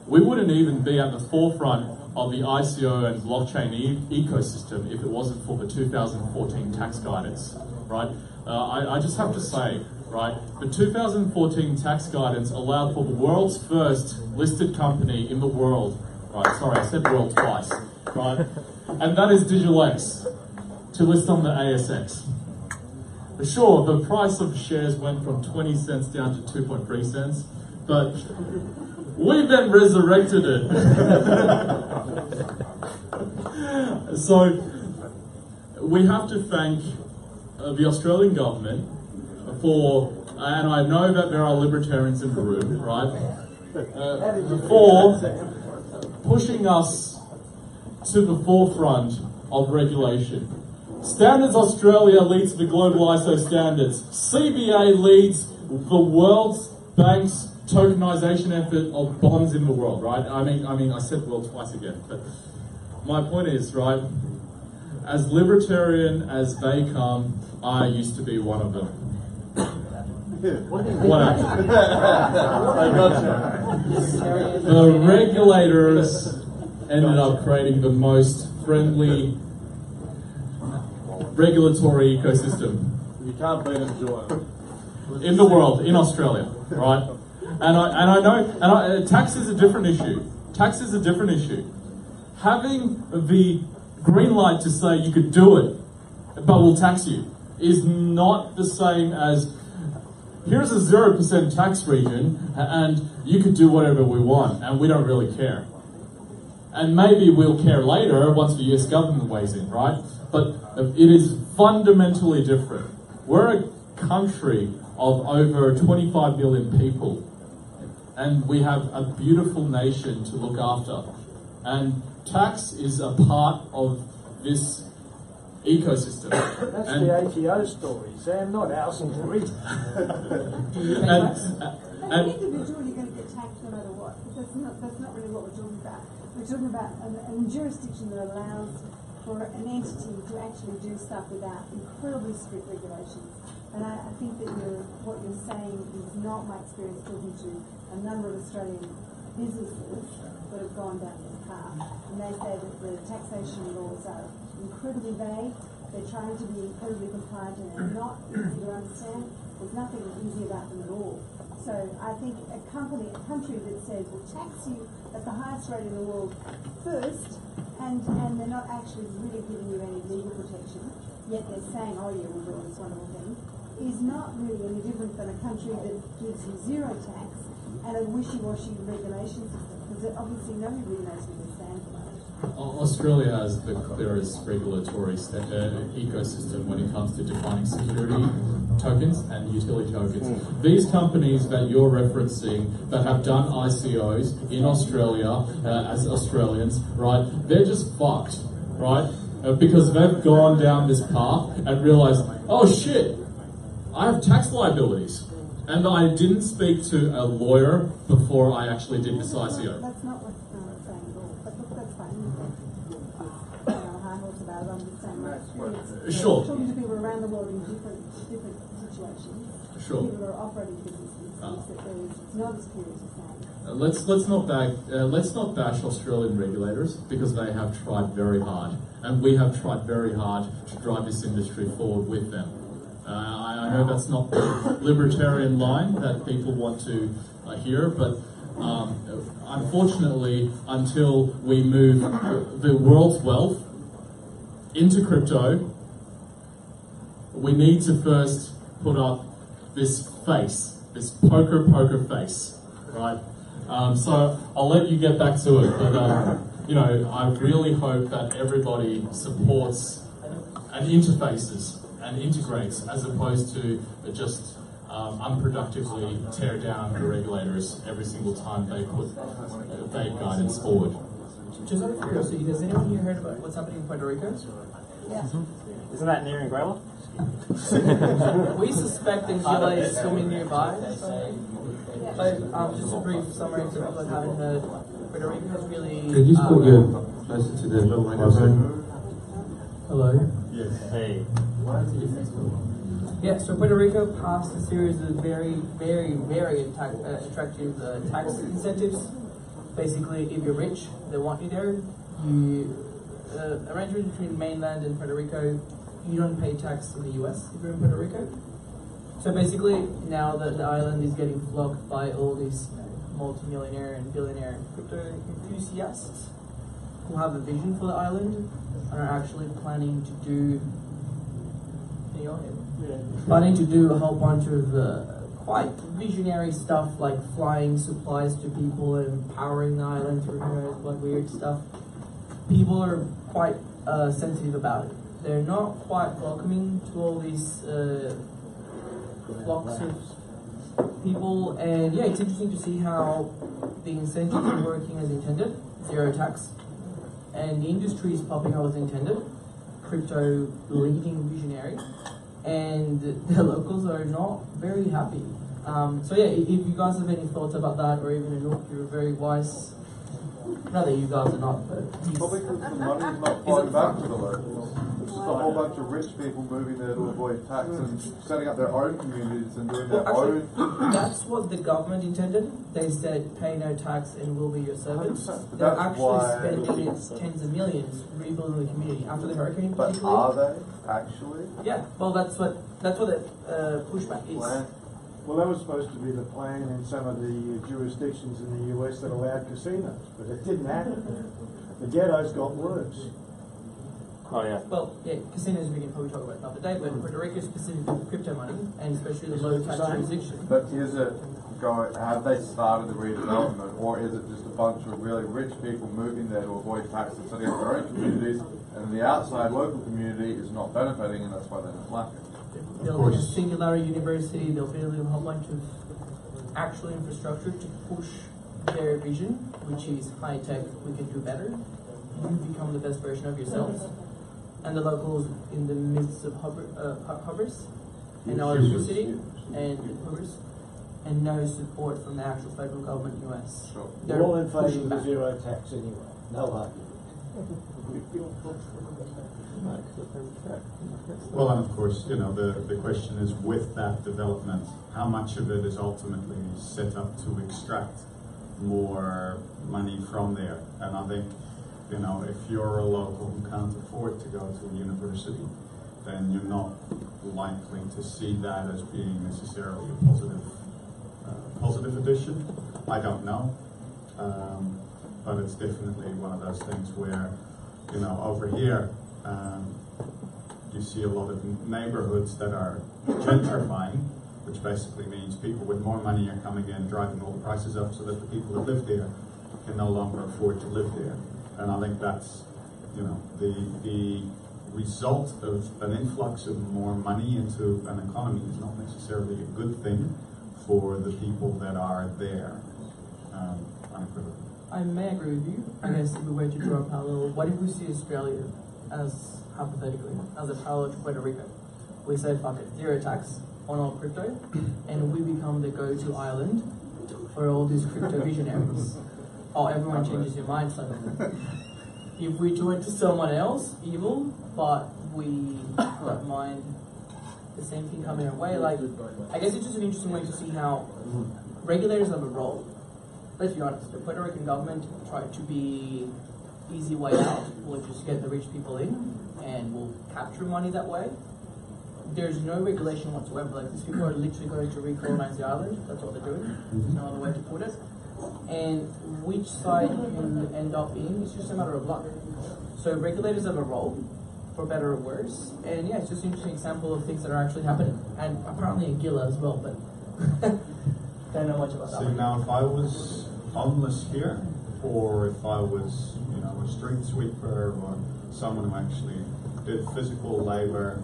We wouldn't even be at the forefront of the ICO and blockchain ecosystem if it wasn't for the 2014 tax guidance, right? I just have to say, right, the 2014 tax guidance allowed for the world's first listed company in the world, right, sorry, I said world twice, right, and that is DigitalX, to list on the ASX. Sure, the price of shares went from 20 cents down to 2.3 cents, but we then resurrected it. So we have to thank the Australian government for, and I know that there are libertarians in the room, right, for pushing us to the forefront of regulation. Standards Australia leads the global ISO standards. CBA leads the world's bank's tokenization effort of bonds in the world, right? I mean, I said world twice again, but my point is, right, as libertarian as they come, I used to be one of them. What happened? The regulators ended up creating the most friendly regulatory ecosystem. You can't beat them, Joy. In the world, in Australia, right? And I know, tax is a different issue. Tax is a different issue. Having the green light to say you could do it, but we'll tax you, is not the same as here's a 0% tax region and you could do whatever we want and we don't really care. And maybe we'll care later once the US government weighs in, right? But it is fundamentally different. We're a country of over 25 million people and we have a beautiful nation to look after. And tax is a part of this ecosystem. That's and the ATO story, Sam, not our story. As an individual, you're going to get taxed no matter what. That's not really what we're talking about. We're talking about a jurisdiction that allows for an entity to actually do stuff without incredibly strict regulations. And I think that what you're saying is not my experience talking to a number of Australian businesses that have gone down this path. And they say that the taxation laws are incredibly vague. They're trying to be incredibly compliant and they're not easy to understand. There's nothing easy about them at all. So I think a country that says we'll tax you at the highest rate in the world first, and they're not actually really giving you any legal protection, yet they're saying, oh yeah, we'll do this wonderful thing, is not really any different than a country that gives you zero tax and a wishy-washy regulation system, because obviously nobody really knows where they stand for that. Australia has the clearest regulatory ecosystem when it comes to defining security tokens and utility tokens. These companies that you're referencing that have done ICOs in Australia as Australians, right, they're just fucked, right? Because they've gone down this path and realized, oh shit, I have tax liabilities. And I didn't speak to a lawyer before I actually did this ICO. That's not what I'm saying at all. But look, that's fine. High horse about it. I'm just saying my experience. Sure. Talking to people around the world in different situations. Sure. People that are operating businesses. It's not as clear as you're saying. Let's not bash Australian regulators because they have tried very hard, and we have tried very hard to drive this industry forward with them. I know that's not the libertarian line that people want to hear, but unfortunately, until we move the world's wealth into crypto, we need to first put up this face, this poker face, right? So I'll let you get back to it, but you know, I really hope that everybody supports and interfaces and integrates, as opposed to just unproductively tear down the regulators every single time they put vague guidance forward. Just out of curiosity, has anyone here heard about what's happening in Puerto Rico? Yeah. Isn't that near Anguilla? We suspect Anguilla is swimming nearby. But just a brief summary for people that haven't heard. Puerto Rico has really... Could you just put your closer to the microphone? Hello? Yes. Hey. Yeah, so Puerto Rico passed a series of very attractive tax incentives. Basically, if you're rich, they want you there. Arrangement between mainland and Puerto Rico, you don't pay tax in the US if you're in Puerto Rico. So basically, now that the island is getting flocked by all these multi-millionaire and billionaire crypto enthusiasts who have a vision for the island and are actually planning to do... Can you all hear me? Planning to do a whole bunch of quite visionary stuff like flying supplies to people and powering the island through who knows what weird stuff. People are quite sensitive about it. They're not quite welcoming to all these flocks of people, and yeah, it's interesting to see how the incentives are working as intended, zero tax, and the industry is popping up as intended, crypto leading visionary, and the locals are not very happy. So yeah, if you guys have any thoughts about that, or even Anouk, you're very wise. Not that you guys are not, but probably because the money's not flowing back to the locals. It's just a whole bunch of rich people moving there to avoid tax and setting up their own communities and doing their own. That's what the government intended. They said, pay no tax and we'll be your servants. They're actually why spending tens of millions rebuilding the community after the hurricane. But are they actually? Yeah. Well, that's what the pushback is. Well, that was supposed to be the plan in some of the jurisdictions in the US that allowed casinos, but it didn't happen. The ghettos got worse. Oh yeah. Well, yeah, casinos we can probably talk about another day, but Puerto Rico specifically with crypto money, and especially the low tax jurisdiction. But is it have they started the redevelopment, or is it just a bunch of really rich people moving there to avoid tax and setting up their own communities, and the outside local community is not benefiting, and that's why they're not lacking? Building a singular university, they'll build a whole bunch of actual infrastructure to push their vision, which is high tech, we can do better. You become the best version of yourselves. And the locals in the midst of hovers, and no electricity, and hovers, and no support from the actual federal government US. Sure. They're all in favour of the zero tax anyway. No argument. Well, and of course, you know, the question is, with that development, how much of it is ultimately set up to extract more money from there? And I think, you know, if you're a local who can't afford to go to a university, then you're not likely to see that as being necessarily a positive addition. I don't know, but it's definitely one of those things where, you know, over here, you see a lot of neighborhoods that are gentrifying, which basically means people with more money are coming in, driving all the prices up so that the people that live there can no longer afford to live there. And I think that's, you know, the result of an influx of more money into an economy is not necessarily a good thing for the people that are there, unequivocally. I may agree with you. I guess if we were to draw a parallel, what if we see Australia as, hypothetically, as a parallel to Puerto Rico? We say, fuck it, zero tax on all crypto, and we become the go-to island for all these crypto visionaries. Oh, everyone changes your mind suddenly. If we do it to someone else, evil, but we don't mind the same thing coming our way. Like, I guess it's just an interesting way to see how regulators have a role. Let's be honest, the Puerto Rican government tried to be easy way out. We'll just get the rich people in and we'll capture money that way. there's no regulation whatsoever. Like these people are literally going to recolonize the island. That's what they're doing. There's no other way to put it. And which side you end up in is just a matter of luck. So regulators have a role, for better or worse. And yeah, it's just an interesting example of things that are actually happening. And apparently in Gila as well, but don't know much about that. See, now if I was homeless here, or if I was, you know, a street sweeper or someone who actually did physical labor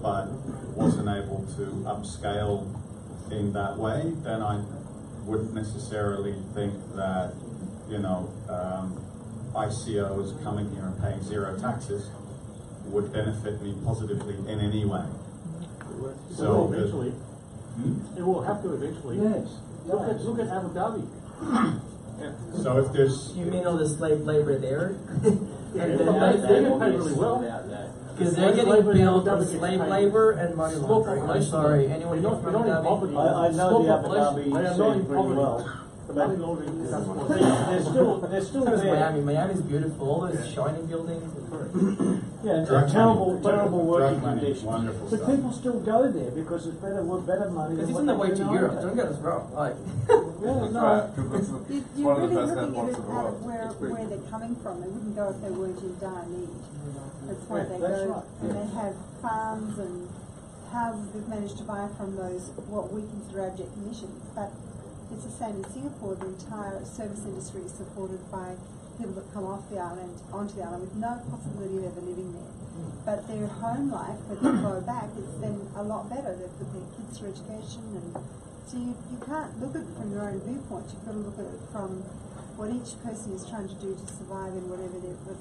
but wasn't able to upscale in that way, then I wouldn't necessarily think that, you know, ICOs coming here and paying zero taxes would benefit me positively in any way. So eventually, it will have to eventually. Yes. Look at Abu Dhabi. Yeah. So if there's, You mean all the slave labor there? They get paid really well. Because they're getting billed on slave labor and money laundering. I'm sorry, anyone We're not in poverty. I know the Abu Dhabi They are not in scene pretty poverty. well. The money laundering is what They're still So is there. Miami. Miami's beautiful. All those shining buildings. Yeah, Drug terrible money. working Drug money. conditions. Wonderful But stuff. people still go there because it's better money. Because than it's what on the they way get to in Europe. Ireland. Don't get us wrong. Like, Yeah, no. You're one of the really best looking networks at in the world. where they're coming from. They wouldn't go if they weren't in dire need. That's why Yeah, they that's go, right. and they have farms and how they've managed to buy from those what we consider abject conditions. But it's the same in Singapore. The entire service industry is supported by people that come off the island onto the island with no possibility of ever living there. But their home life, when they go back, it's then a lot better. They've put their kids through education, and so you can't look at it from your own viewpoint. You've got to look at it from what each person is trying to do to survive in what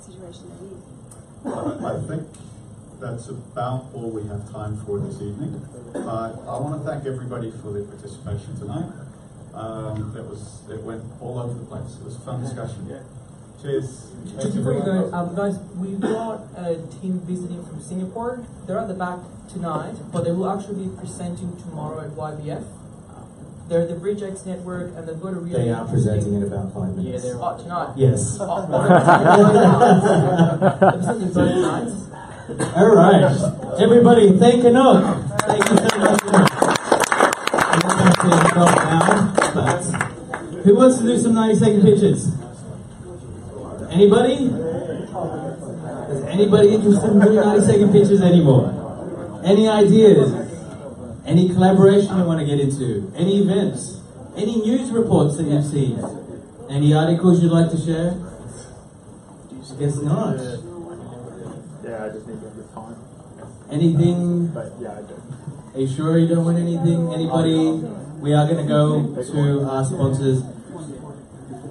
situation they're in. I think that's about all we have time for this evening. I want to thank everybody for their participation tonight. It went all over the place. It was a fun discussion. Cheers. just before you go, guys, we've got a team visiting from Singapore. They're at the back tonight, but they will actually be presenting tomorrow at YBF. They're the BridgeX network, and they've got a really They are presenting in about 5 minutes. Yeah, they're tonight. Yes. They're presenting both nights. All right. Everybody, thank Anouk. Thank you so much. I'm not going to stop now, but who wants to do some 90-second pitches? Anybody? Is anybody interested in doing 90-second pitches anymore? Any ideas? Any collaboration you want to get into? Any events? Any news reports that you've seen? Any articles you'd like to share? I guess not. Yeah, I just need to have the time. Anything? But yeah, I do. Are you sure you don't want anything? Anybody? We are going to go to our sponsors.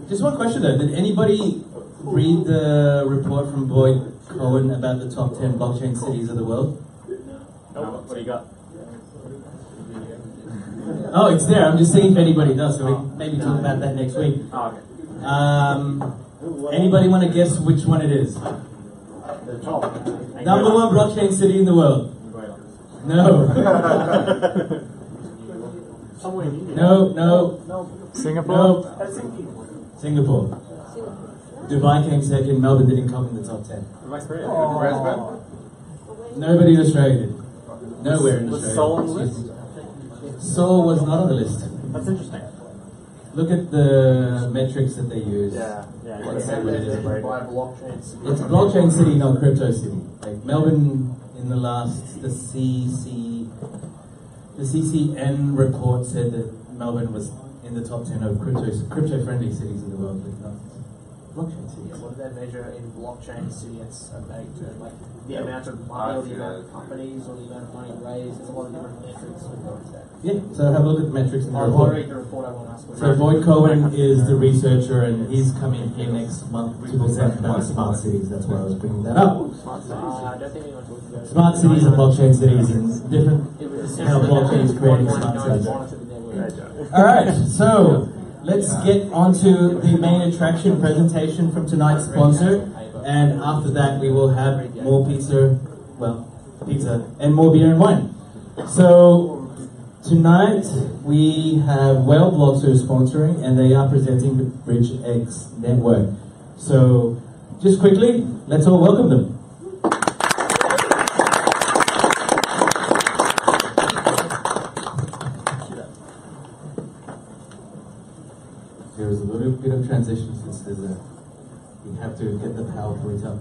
Just one question though. Did anybody read the report from Boyd Cohen about the top 10 blockchain cities of the world? What do you got? Oh, it's there. I'm just seeing if anybody does, so we can maybe talk about that next week. Oh, okay. Anybody want to guess which one it is? The top. Number one blockchain city in the world. No. Somewhere in India. No. Singapore? No. Singapore. Dubai came second. Melbourne didn't come in the top 10. Nobody in Australia did. Nowhere in Australia. Was Seoul on the list? Seoul was not on the list. That's interesting. Look at the metrics that they use. Yeah. What is it? By blockchain city. It's a blockchain city, not crypto city. Like Melbourne in the CCN report said that Melbourne was in the top 10 of crypto-friendly cities in the world, but not blockchain cities. Yeah, what do they measure in blockchain city? It's a vague term. Like the amount of money, or the amount of companies, or the amount of money raised. There's a lot of different metrics that go into that. Yeah, so have a look at the metrics in the I'll report. read the report. I won't ask what So Boyd Cohen is the researcher, and he's coming here next month to present about smart cities. That's why I was bringing that up. I don't think anyone talks about Smart cities and blockchain cities and different how blockchain is creating smart cities. All right, so let's get on to the main attraction presentation from tonight's sponsor, and after that we will have more pizza and more beer and wine. So tonight we have WhaleBlocks who are sponsoring, and they are presenting the BridgeX network. So just quickly, let's all welcome them. once we have to get the PowerPoint up.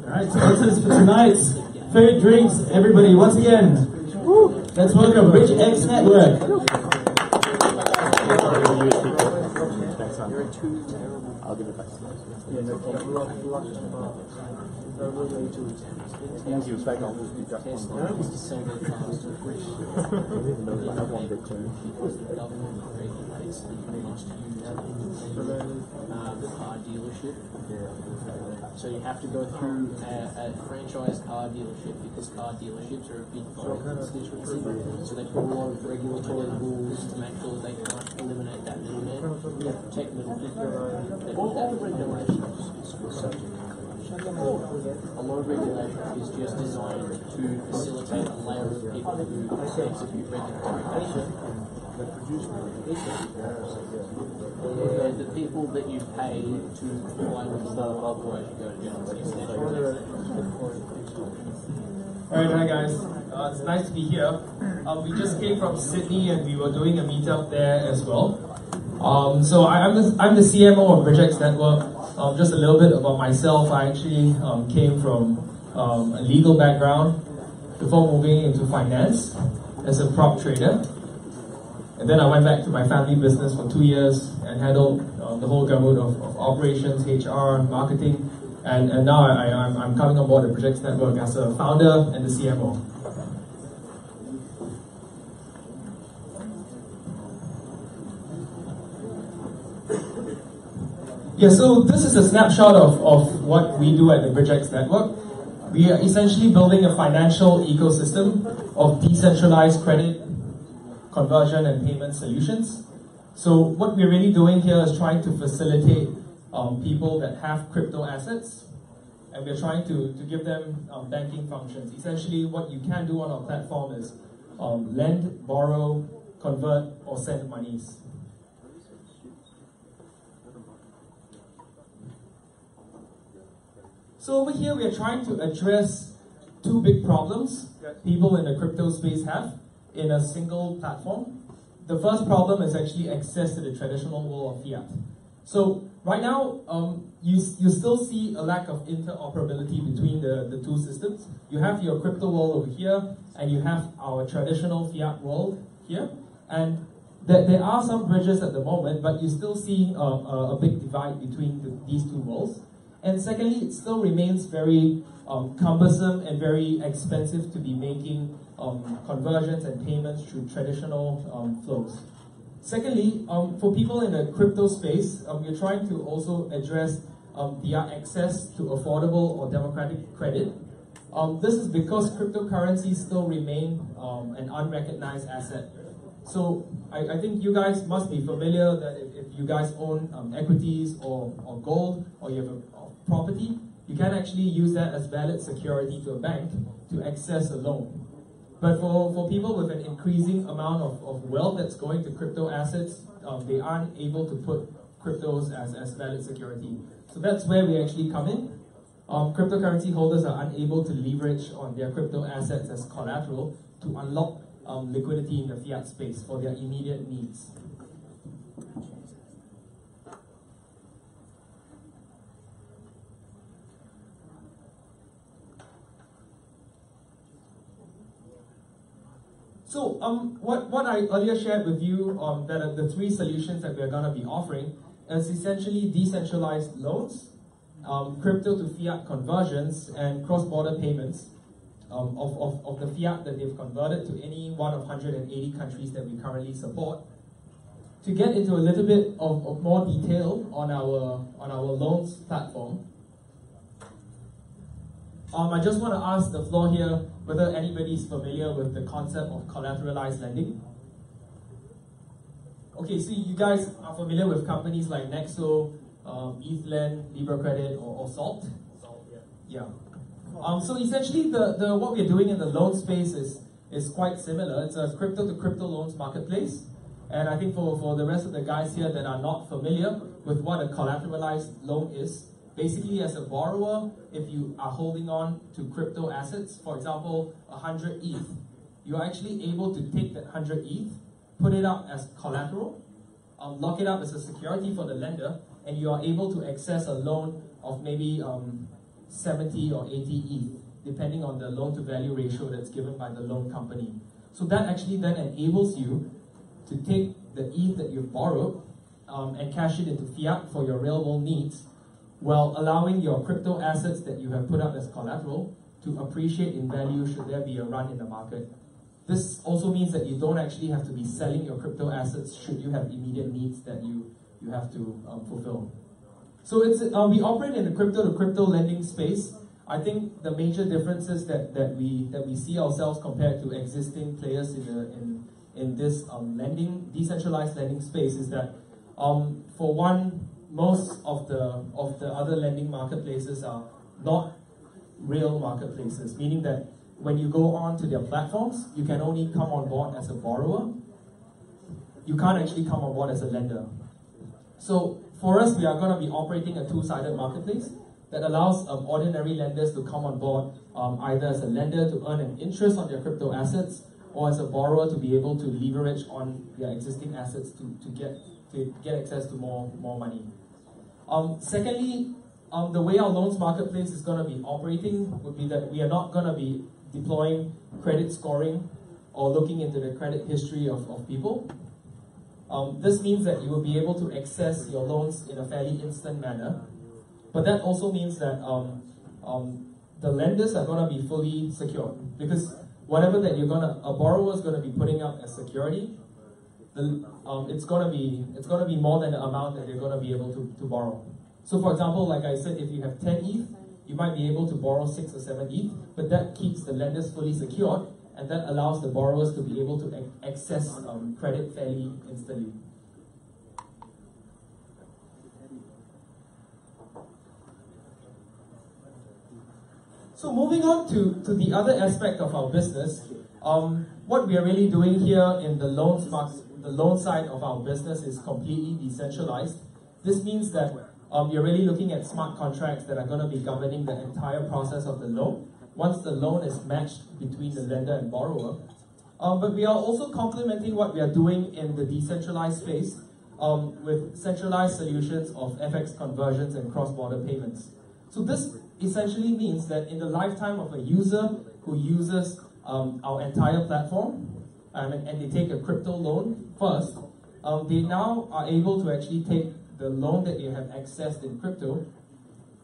Alright, sponsors for tonight's favorite drinks, everybody, once again, let's welcome Rich X Network. I'll give it back. The car dealership. So you have to go through a franchise car dealership because car dealerships are a big foreign constituency. So they put a lot of regulatory rules to make sure they can't eliminate that middleman. They protect middlemen. They put that regulation. A lot of regulation is just designed to facilitate a layer of people who execute regulatory action. The people that you pay to comply with the law otherwise you go to jail. Alright, hi guys. It's nice to be here. We just came from Sydney and we were doing a meetup there as well. So I'm the CMO of Bridgex Network. Just a little bit about myself. I actually came from a legal background before moving into finance as a prop trader. And then I went back to my family business for 2 years and handled the whole gamut of operations, HR, marketing, and now I'm coming on board at Bridgex Network as a founder and the CMO. Yeah, so this is a snapshot of what we do at the Bridgex Network. We are essentially building a financial ecosystem of decentralized credit, conversion, and payment solutions. So what we're really doing here is trying to facilitate people that have crypto assets, and we're trying to give them banking functions. Essentially, what you can do on our platform is lend, borrow, convert, or send monies. So over here, we are trying to address two big problems that people in the crypto space have in a single platform. The first problem is actually access to the traditional world of fiat. So right now, you still see a lack of interoperability between the two systems. You have your crypto world over here, and you have our traditional fiat world here. And there are some bridges at the moment, but you still see a big divide between these two worlds. And secondly, it still remains very cumbersome and very expensive to be making conversions and payments through traditional flows. Secondly, for people in the crypto space, we're trying to also address their access to affordable or democratic credit. This is because cryptocurrencies still remain an unrecognized asset. So I think you guys must be familiar that if you guys own equities or gold, or you have a property, you can actually use that as valid security to a bank to access a loan. But for people with an increasing amount of wealth that's going to crypto assets, they aren't able to put cryptos as valid security. So that's where we actually come in. Cryptocurrency holders are unable to leverage on their crypto assets as collateral to unlock liquidity in the fiat space for their immediate needs. So what I earlier shared with you that are the three solutions that we're going to be offering is essentially decentralized loans, crypto to fiat conversions, and cross-border payments. of the fiat that they've converted to any one of 180 countries that we currently support. To get into a little bit of more detail on our loans platform, I just want to ask the floor here whether anybody's familiar with the concept of collateralized lending. Okay, so you guys are familiar with companies like Nexo, ETHLend, LibreCredit, or Salt? Salt, yeah. Yeah. So essentially, the what we're doing in the loan space is quite similar. It's a crypto-to-crypto loans marketplace. And I think for the rest of the guys here that are not familiar with what a collateralized loan is, basically as a borrower, if you are holding on to crypto assets, for example, 100 ETH, you're actually able to take that 100 ETH, put it up as collateral, lock it up as a security for the lender, and you are able to access a loan of maybe 70 or 80 ETH, depending on the loan-to-value ratio that's given by the loan company. So that actually then enables you to take the ETH that you've borrowed and cash it into fiat for your real-world needs, while allowing your crypto assets that you have put up as collateral to appreciate in value should there be a run in the market. This also means that you don't actually have to be selling your crypto assets should you have immediate needs that you have to fulfill. So it's we operate in the crypto-to-crypto lending space. I think the major differences that we see ourselves compared to existing players in this decentralized lending space is that for one, most of the other lending marketplaces are not real marketplaces, meaning that when you go on to their platforms, you can only come on board as a borrower. You can't actually come on board as a lender. So for us, we are going to be operating a two-sided marketplace that allows ordinary lenders to come on board either as a lender to earn an interest on their crypto assets, or as a borrower to be able to leverage on their existing assets to get access to more money. Secondly, the way our loans marketplace is going to be operating would be that we are not going to be deploying credit scoring or looking into the credit history of people. This means that you will be able to access your loans in a fairly instant manner, but that also means that the lenders are going to be fully secured, because whatever that a borrower is going to be putting up as security, it's going to be more than the amount that they're going to be able to borrow. So for example, like I said, if you have 10 ETH, you might be able to borrow 6 or 7 ETH, but that keeps the lenders fully secured, and that allows the borrowers to be able to access credit fairly instantly. So moving on to the other aspect of our business, what we are really doing here in the loan side of our business is completely decentralized. This means that you're really looking at smart contracts that are going to be governing the entire process of the loan once the loan is matched between the lender and borrower. But we are also complementing what we are doing in the decentralized space with centralized solutions of FX conversions and cross-border payments. So this essentially means that in the lifetime of a user who uses our entire platform and they take a crypto loan first, they now are able to actually take the loan that you have accessed in crypto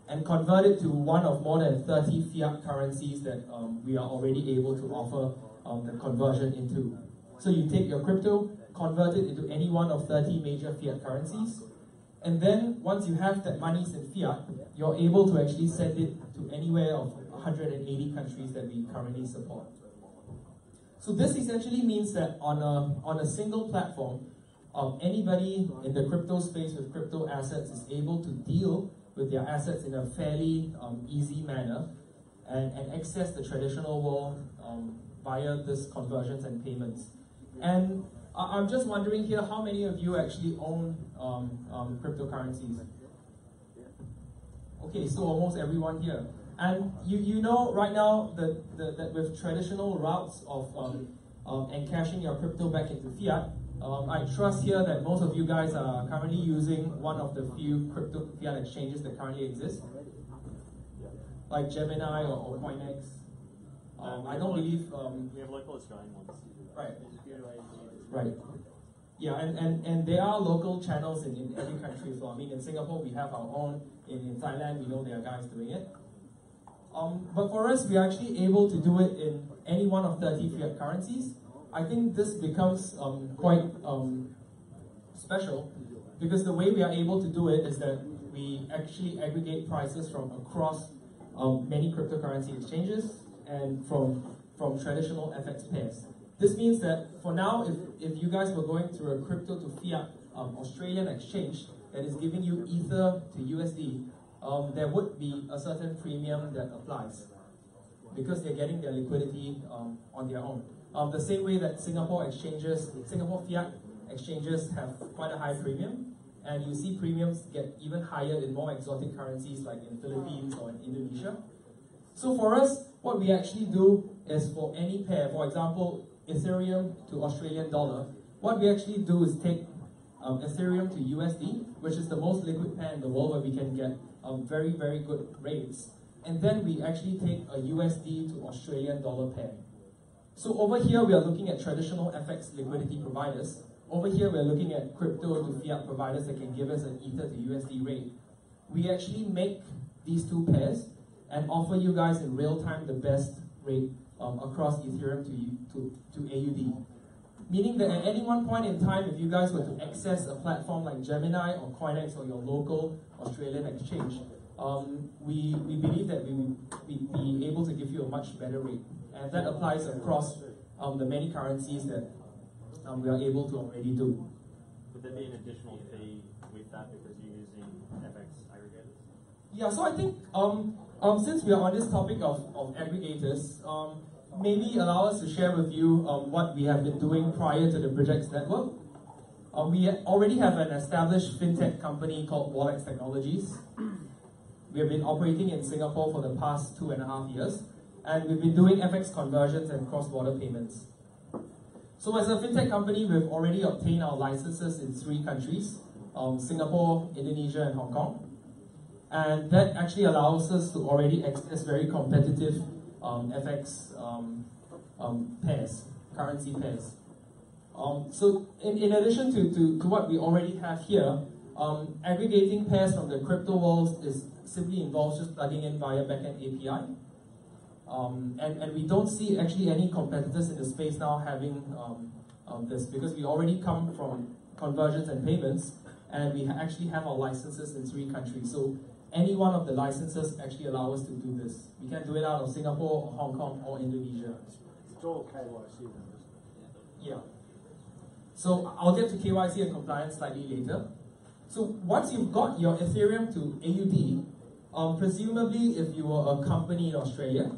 and convert it to one of more than 30 fiat currencies that we are already able to offer the conversion into. So you take your crypto, convert it into any one of 30 major fiat currencies, and then once you have that money in fiat, you're able to actually send it to anywhere of 180 countries that we currently support. So this essentially means that on a single platform, anybody in the crypto space with crypto assets is able to deal with their assets in a fairly easy manner and access the traditional world via this conversions and payments. And I'm just wondering here, how many of you actually own cryptocurrencies? Okay, so almost everyone here. And you know right now that with traditional routes of encashing your crypto back into fiat, I trust here that most of you guys are currently using one of the few crypto fiat exchanges that currently exist, like Gemini or Coinex. I don't believe we have local Australian ones. Right. Right. Yeah, and there are local channels in every country as well. I mean, in Singapore we have our own. In Thailand we know there are guys doing it. But for us, we are actually able to do it in any one of 30 fiat currencies. I think this becomes quite special because the way we are able to do it is that we actually aggregate prices from across many cryptocurrency exchanges and from traditional FX pairs. This means that for now, if you guys were going through a crypto to fiat Australian exchange that is giving you Ether to USD, there would be a certain premium that applies because they're getting their liquidity on their own. The same way that Singapore fiat exchanges have quite a high premium, and you see premiums get even higher in more exotic currencies like in Philippines or in Indonesia. So for us, what we actually do is for any pair, for example, Ethereum to Australian dollar, what we actually do is take Ethereum to USD, which is the most liquid pair in the world where we can get very, very good rates. And then we actually take a USD to Australian dollar pair. So over here, we are looking at traditional FX liquidity providers. Over here, we're looking at crypto to fiat providers that can give us an Ether to USD rate. We actually make these two pairs and offer you guys in real time the best rate across Ethereum to AUD. Meaning that at any one point in time, if you guys were to access a platform like Gemini or Coinex or your local Australian exchange, we believe that we will be able to give you a much better rate. And that applies across the many currencies that we are able to already do. Would there be an additional fee with that because you're using FX aggregators? Yeah, so I think since we are on this topic of aggregators, maybe allow us to share with you what we have been doing prior to the Projects Network. We already have an established fintech company called WhaleBlocks Technologies. We have been operating in Singapore for the past 2.5 years, and we've been doing FX conversions and cross-border payments. So as a fintech company, we've already obtained our licenses in 3 countries, Singapore, Indonesia, and Hong Kong. And that actually allows us to already access very competitive FX pairs, currency pairs. So in addition to what we already have here, aggregating pairs from the crypto world simply involves just plugging in via backend API. And we don't see actually any competitors in the space now having this because we already come from conversions and payments, and we actually have our licenses in 3 countries. So any one of the licenses actually allow us to do this. We can do it out of Singapore, or Hong Kong, or Indonesia. It's all KYC then, isn't it? Yeah. So I'll get to KYC and compliance slightly later. So once you've got your Ethereum to AUD, presumably if you were a company in Australia,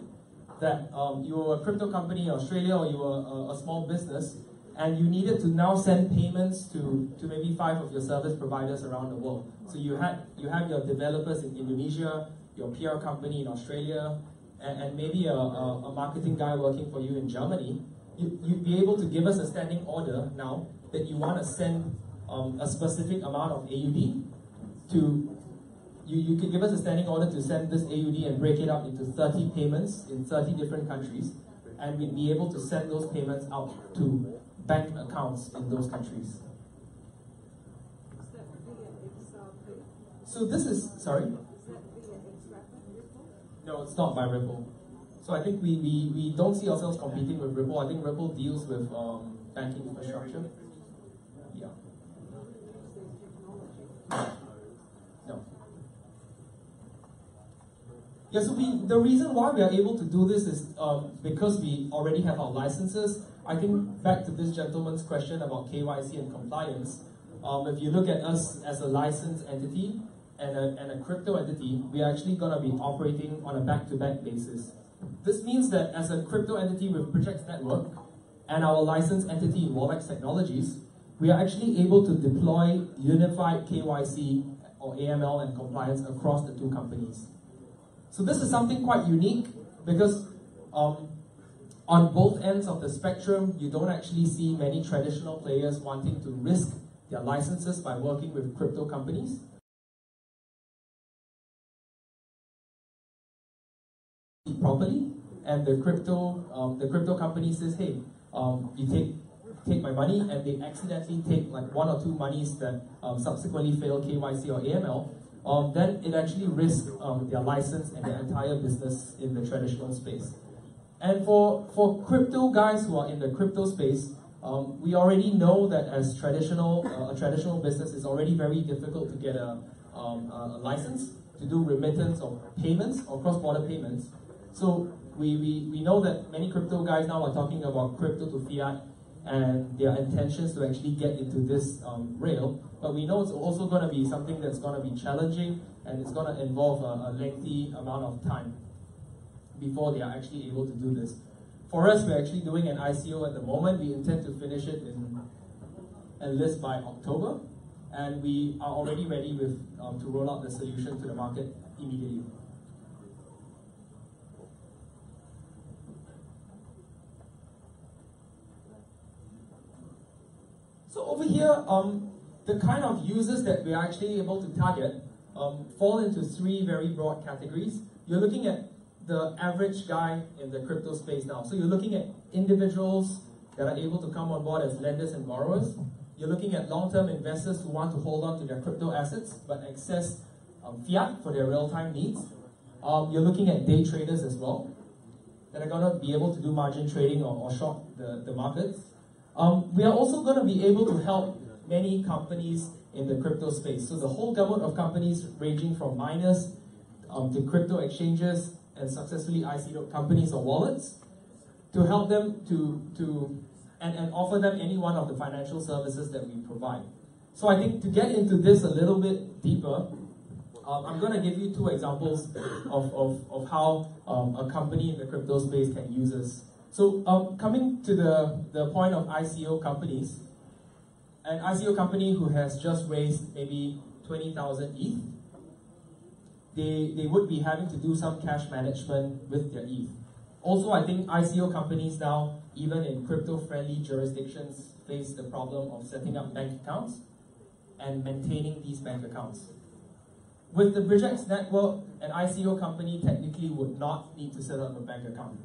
that you were a crypto company in Australia or you were a small business, and you needed to now send payments to maybe 5 of your service providers around the world. So you have your developers in Indonesia, your PR company in Australia, and maybe a marketing guy working for you in Germany. You'd be able to give us a standing order now that you want to send a specific amount of AUD to. You can give us a standing order to send this AUD and break it up into 30 payments in 30 different countries, and we'd be able to send those payments out to bank accounts in those countries. So this is, sorry? No, it's not by Ripple. So I think we don't see ourselves competing with Ripple. I think Ripple deals with banking infrastructure. Yeah. No. Yeah, so the reason why we are able to do this is because we already have our licenses. I think back to this gentleman's question about KYC and compliance, if you look at us as a licensed entity and a crypto entity, we are actually going to be operating on a back-to-back basis. This means that as a crypto entity with Projects Network and our licensed entity in WhaleBlocks Technologies, we are actually able to deploy unified KYC or AML and compliance across the 2 companies. So this is something quite unique because on both ends of the spectrum, you don't actually see many traditional players wanting to risk their licenses by working with crypto companies. Properly, and the crypto company says, hey, you take my money, and they accidentally take like 1 or 2 monies that subsequently fail KYC or AML. then it actually risks their license and their entire business in the traditional space. And for crypto guys who are in the crypto space, we already know that as a traditional business, it's already very difficult to get a license to do remittance or payments or cross-border payments. So we know that many crypto guys now are talking about crypto to fiat and their intentions to actually get into this rail. But we know it's also going to be something that's going to be challenging, and it's going to involve a lengthy amount of time before they are actually able to do this. For us, we're actually doing an ICO at the moment. We intend to finish it and list by October, and we are already ready with to roll out the solution to the market immediately. So over here, the kind of users that we're actually able to target fall into three very broad categories. You're looking at the average guy in the crypto space now. So you're looking at individuals that are able to come on board as lenders and borrowers. You're looking at long-term investors who want to hold on to their crypto assets but access fiat for their real-time needs. You're looking at day traders as well that are going to be able to do margin trading or short the markets. We are also going to be able to help many companies in the crypto space. So the whole gamut of companies ranging from miners to crypto exchanges and successfully ICO'd companies or wallets to help them and offer them any one of the financial services that we provide. So I think to get into this a little bit deeper, I'm going to give you two examples of how a company in the crypto space can use us. So coming to the point of ICO companies, an ICO company who has just raised maybe 20,000 ETH, they would be having to do some cash management with their ETH. Also, I think ICO companies now, even in crypto-friendly jurisdictions, face the problem of setting up bank accounts and maintaining these bank accounts. With the BridgeX network, an ICO company technically would not need to set up a bank account.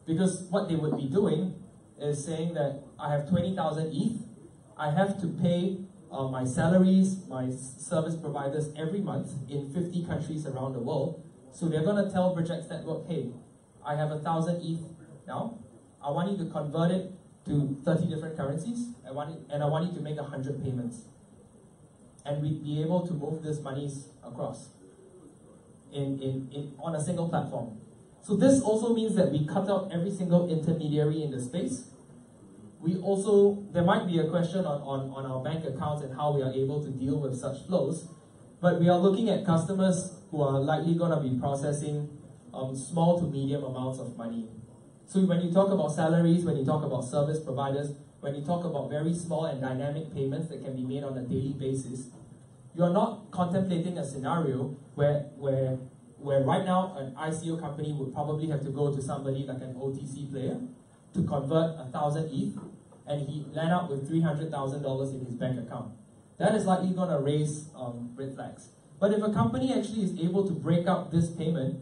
Because what they would be doing is saying that I have 20,000 ETH, I have to pay my salaries, my service providers every month in 50 countries around the world. So they're going to tell BridgeX Network, hey, I have 1,000 ETH now. I want you to convert it to 30 different currencies, and I want you to make 100 payments. And we'd be able to move these monies across on a single platform. So this also means that we cut out every single intermediary in the space. There might be a question on our bank accounts and how we are able to deal with such flows, but we are looking at customers who are likely going to be processing small to medium amounts of money. So when you talk about salaries, when you talk about service providers, when you talk about very small and dynamic payments that can be made on a daily basis, you are not contemplating a scenario where right now an ICO company would probably have to go to somebody like an OTC player to convert 1,000 ETH, and he land up with $300,000 in his bank account. That is likely going to raise red flags. But if a company actually is able to break up this payment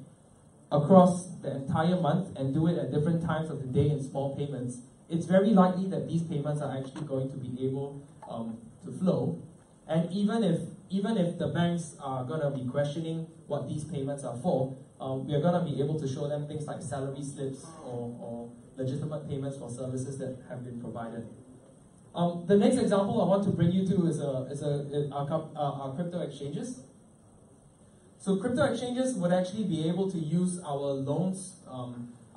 across the entire month and do it at different times of the day in small payments, it's very likely that these payments are actually going to be able to flow. And even if the banks are going to be questioning what these payments are for, we are going to be able to show them things like salary slips or legitimate payments for services that have been provided. The next example I want to bring you to is our crypto exchanges. So crypto exchanges would actually be able to use our loans,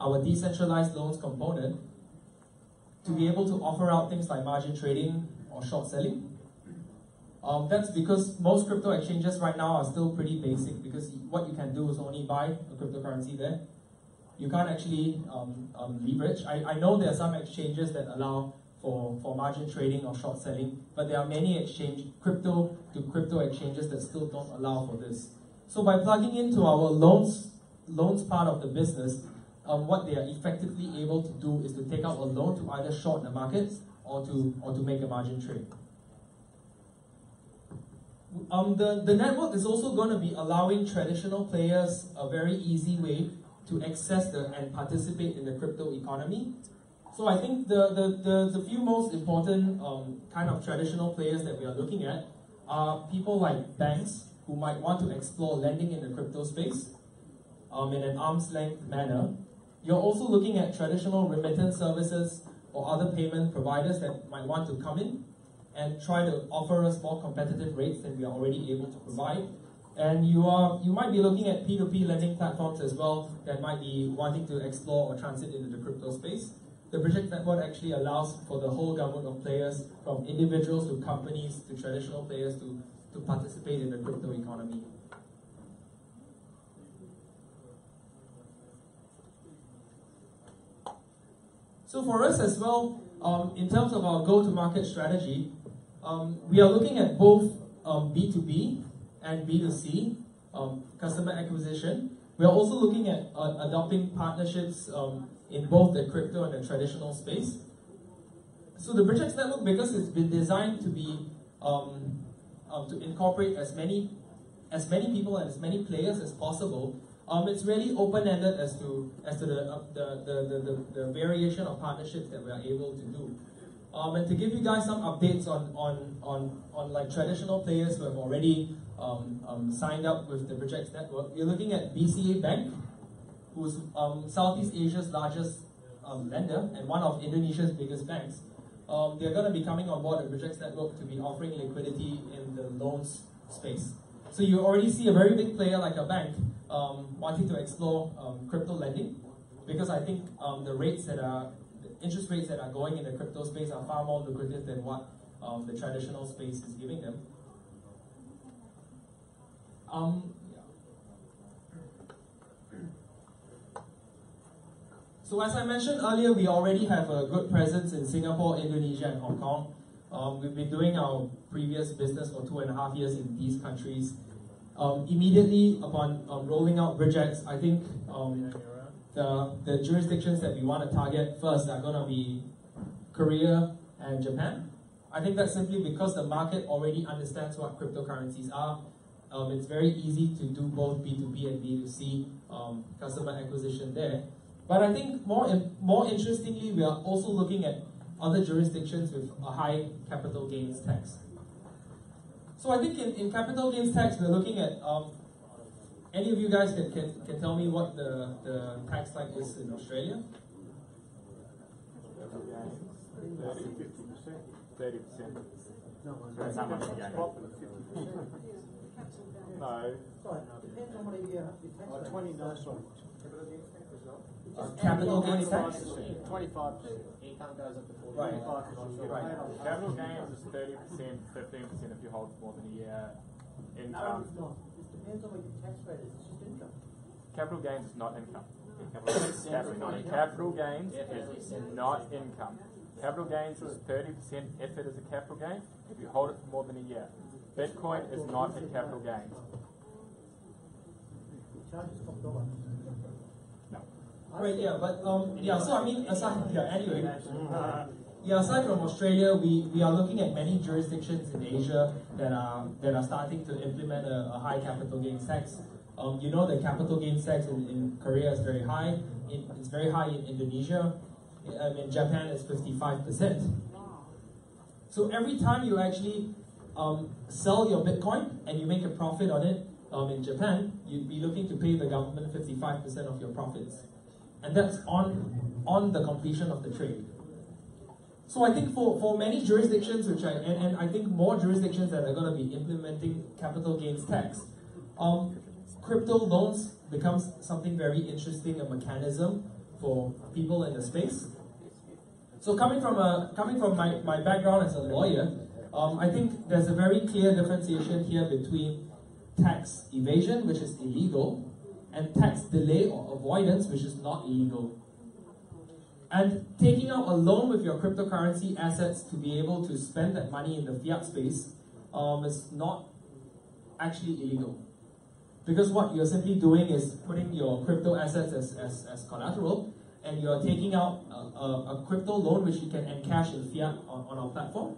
our decentralized loans component, to be able to offer out things like margin trading or short selling. That's because most crypto exchanges right now are still pretty basic, because what you can do is only buy a cryptocurrency there. You can't actually leverage. I know there are some exchanges that allow for margin trading or short selling, but there are many crypto to crypto exchanges that still don't allow for this. So by plugging into our loans part of the business, what they are effectively able to do is to take out a loan to either short the markets or to make a margin trade. The network is also going to be allowing traditional players a very easy way to access and participate in the crypto economy. So I think the few most important kind of traditional players that we are looking at are people like banks who might want to explore lending in the crypto space in an arm's length manner. You're also looking at traditional remittance services or other payment providers that might want to come in and try to offer us more competitive rates than we are already able to provide. And you might be looking at P2P lending platforms as well that might be wanting to explore or transit into the crypto space. The project network actually allows for the whole gamut of players, from individuals to companies to traditional players, to participate in the crypto economy. So for us as well, in terms of our go-to-market strategy, we are looking at both B2B and B2C customer acquisition. We are also looking at adopting partnerships in both the crypto and the traditional space. So the Bridgex network, because it's been designed to be to incorporate as many people and as many players as possible, it's really open-ended as to the variation of partnerships that we are able to do. And to give you guys some updates on like traditional players who have already signed up with the Bridgex network, we're looking at BCA Bank, who's Southeast Asia's largest lender and one of Indonesia's biggest banks. They're going to be coming on board the Bridgex network to be offering liquidity in the loans space. So you already see a very big player like a bank wanting to explore crypto lending, because I think the interest rates that are going in the crypto space are far more lucrative than what the traditional space is giving them. So as I mentioned earlier, we already have a good presence in Singapore, Indonesia, and Hong Kong. We've been doing our previous business for 2.5 years in these countries. Immediately upon rolling out Bridgex, I think the jurisdictions that we want to target first are going to be Korea and Japan. I think that's simply because the market already understands what cryptocurrencies are. It's very easy to do both B2B and B2C customer acquisition there. But I think more interestingly, we are also looking at other jurisdictions with a high capital gains tax. So I think in capital gains tax, we're looking at, any of you guys can tell me what the tax like is in Australia? 30%. That's how much you get. No. Depends on what a year. 29, sorry. Capital gains tax? 25%. Income goes up to 40%. Right. Capital gains is 30%, 15% if you hold more than a year. Income. No, it depends on what your tax rate is. It's just income. Capital gains is not income. Capital gains is not income. Capital gains is 30% if it is a capital gain, if you hold it for more than a year. Bitcoin is not a capital gain. No. Right, yeah, but so I mean, aside from Australia, we are looking at many jurisdictions in Asia that are starting to implement a high capital gains tax. You know, the capital gains tax in Korea is very high. It's very high in Indonesia. In Japan, it's 55%. So every time you actually sell your Bitcoin and you make a profit on it in Japan, you'd be looking to pay the government 55% of your profits. And that's on the completion of the trade. So I think for many jurisdictions, and I think more jurisdictions that are going to be implementing capital gains tax, crypto loans becomes something very interesting, a mechanism for people in the space. So coming from my background as a lawyer, I think there's a very clear differentiation here between tax evasion, which is illegal, and tax delay or avoidance, which is not illegal. And taking out a loan with your cryptocurrency assets to be able to spend that money in the fiat space is not actually illegal. Because what you're simply doing is putting your crypto assets as collateral, and you're taking out a crypto loan which you can encash in fiat on our platform.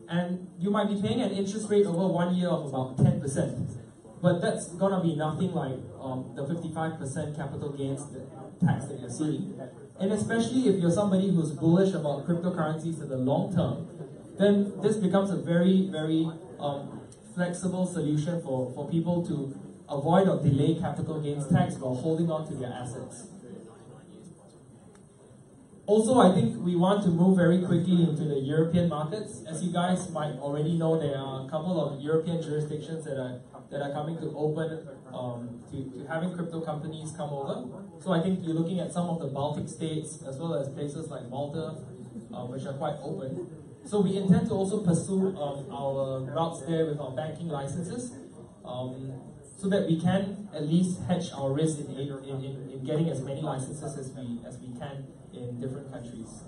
And you might be paying an interest rate over 1 year of about 10%. But that's going to be nothing like the 55% capital gains tax that you're seeing. And especially if you're somebody who's bullish about cryptocurrencies in the long term, then this becomes a very, very flexible solution for people to avoid or delay capital gains tax while holding on to their assets. Also, I think we want to move very quickly into the European markets. As you guys might already know, there are a couple of European jurisdictions that are coming to open to having crypto companies come over. So I think you're looking at some of the Baltic states as well as places like Malta, which are quite open. So we intend to also pursue our routes there with our banking licenses, so that we can at least hedge our risk in getting as many licenses as we can in different countries.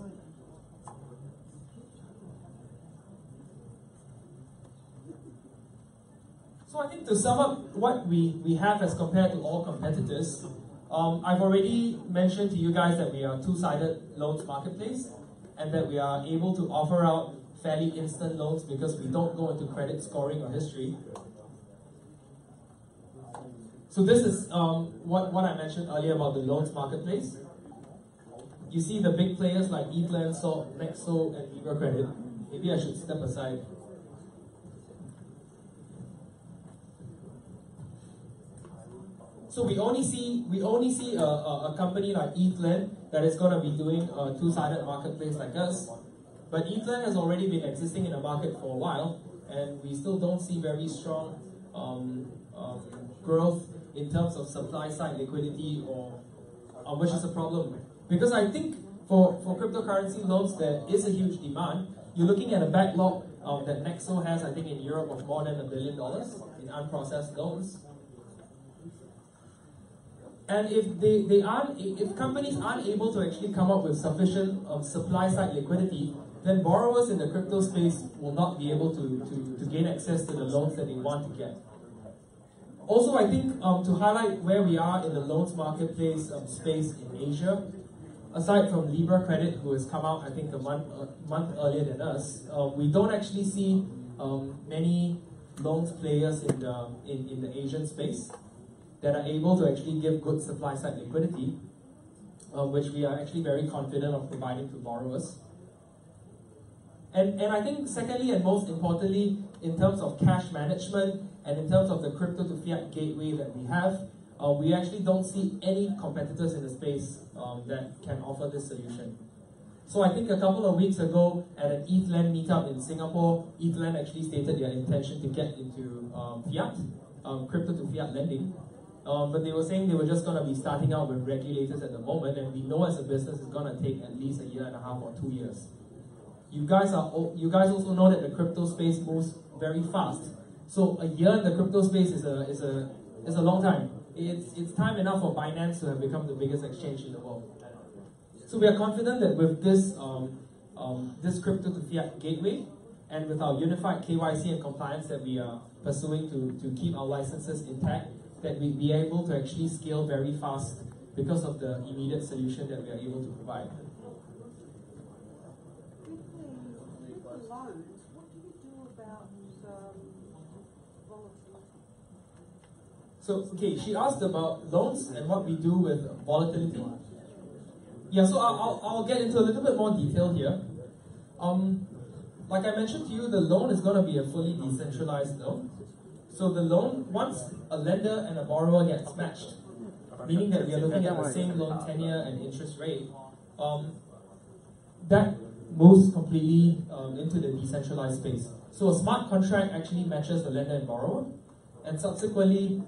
So I think to sum up what we have as compared to all competitors, I've already mentioned to you guys that we are a two-sided loans marketplace, and that we are able to offer out fairly instant loans because we don't go into credit scoring or history. So this is what I mentioned earlier about the loans marketplace. You see the big players like ePlan, Salt, Nexo, and Libra Credit. Maybe I should step aside. So we only see a company like ePlan that is going to be doing a two-sided marketplace like us. But ePlan has already been existing in the market for a while, and we still don't see very strong growth in terms of supply-side liquidity, or which is a problem. Because I think for cryptocurrency loans, there is a huge demand. You're looking at a backlog that Nexo has, I think, in Europe of more than $1 billion in unprocessed loans. And if companies aren't able to actually come up with sufficient supply-side liquidity, then borrowers in the crypto space will not be able to gain access to the loans that they want to get. Also, I think to highlight where we are in the loans marketplace space in Asia, aside from Libra Credit, who has come out, I think, a month earlier than us, we don't actually see many loans players in the Asian space that are able to actually give good supply-side liquidity, which we are actually very confident of providing to borrowers. And I think secondly and most importantly, in terms of cash management and in terms of the crypto to fiat gateway that we have, we actually don't see any competitors in the space that can offer this solution. So I think a couple of weeks ago at an ETHLend meetup in Singapore, ETHLend actually stated their intention to get into fiat, crypto to fiat lending. But they were saying they were just going to be starting out with regulators at the moment, and we know as a business it's going to take at least 1.5 years or 2 years. You guys also know that the crypto space moves very fast. So a year in the crypto space is a long time. It's time enough for Binance to have become the biggest exchange in the world. So we are confident that with this this crypto to fiat gateway, and with our unified KYC and compliance that we are pursuing to keep our licenses intact, that we'll be able to actually scale very fast because of the immediate solution that we are able to provide. With the loans, what do you do about volatility? So, okay, she asked about loans and what we do with volatility. Yeah, so I'll get into a little bit more detail here. Like I mentioned to you, the loan is going to be a fully decentralized loan. So the loan, once a lender and a borrower gets matched, meaning that we are looking at the same loan tenure and interest rate, that moves completely into the decentralized space. So a smart contract actually matches the lender and borrower, and subsequently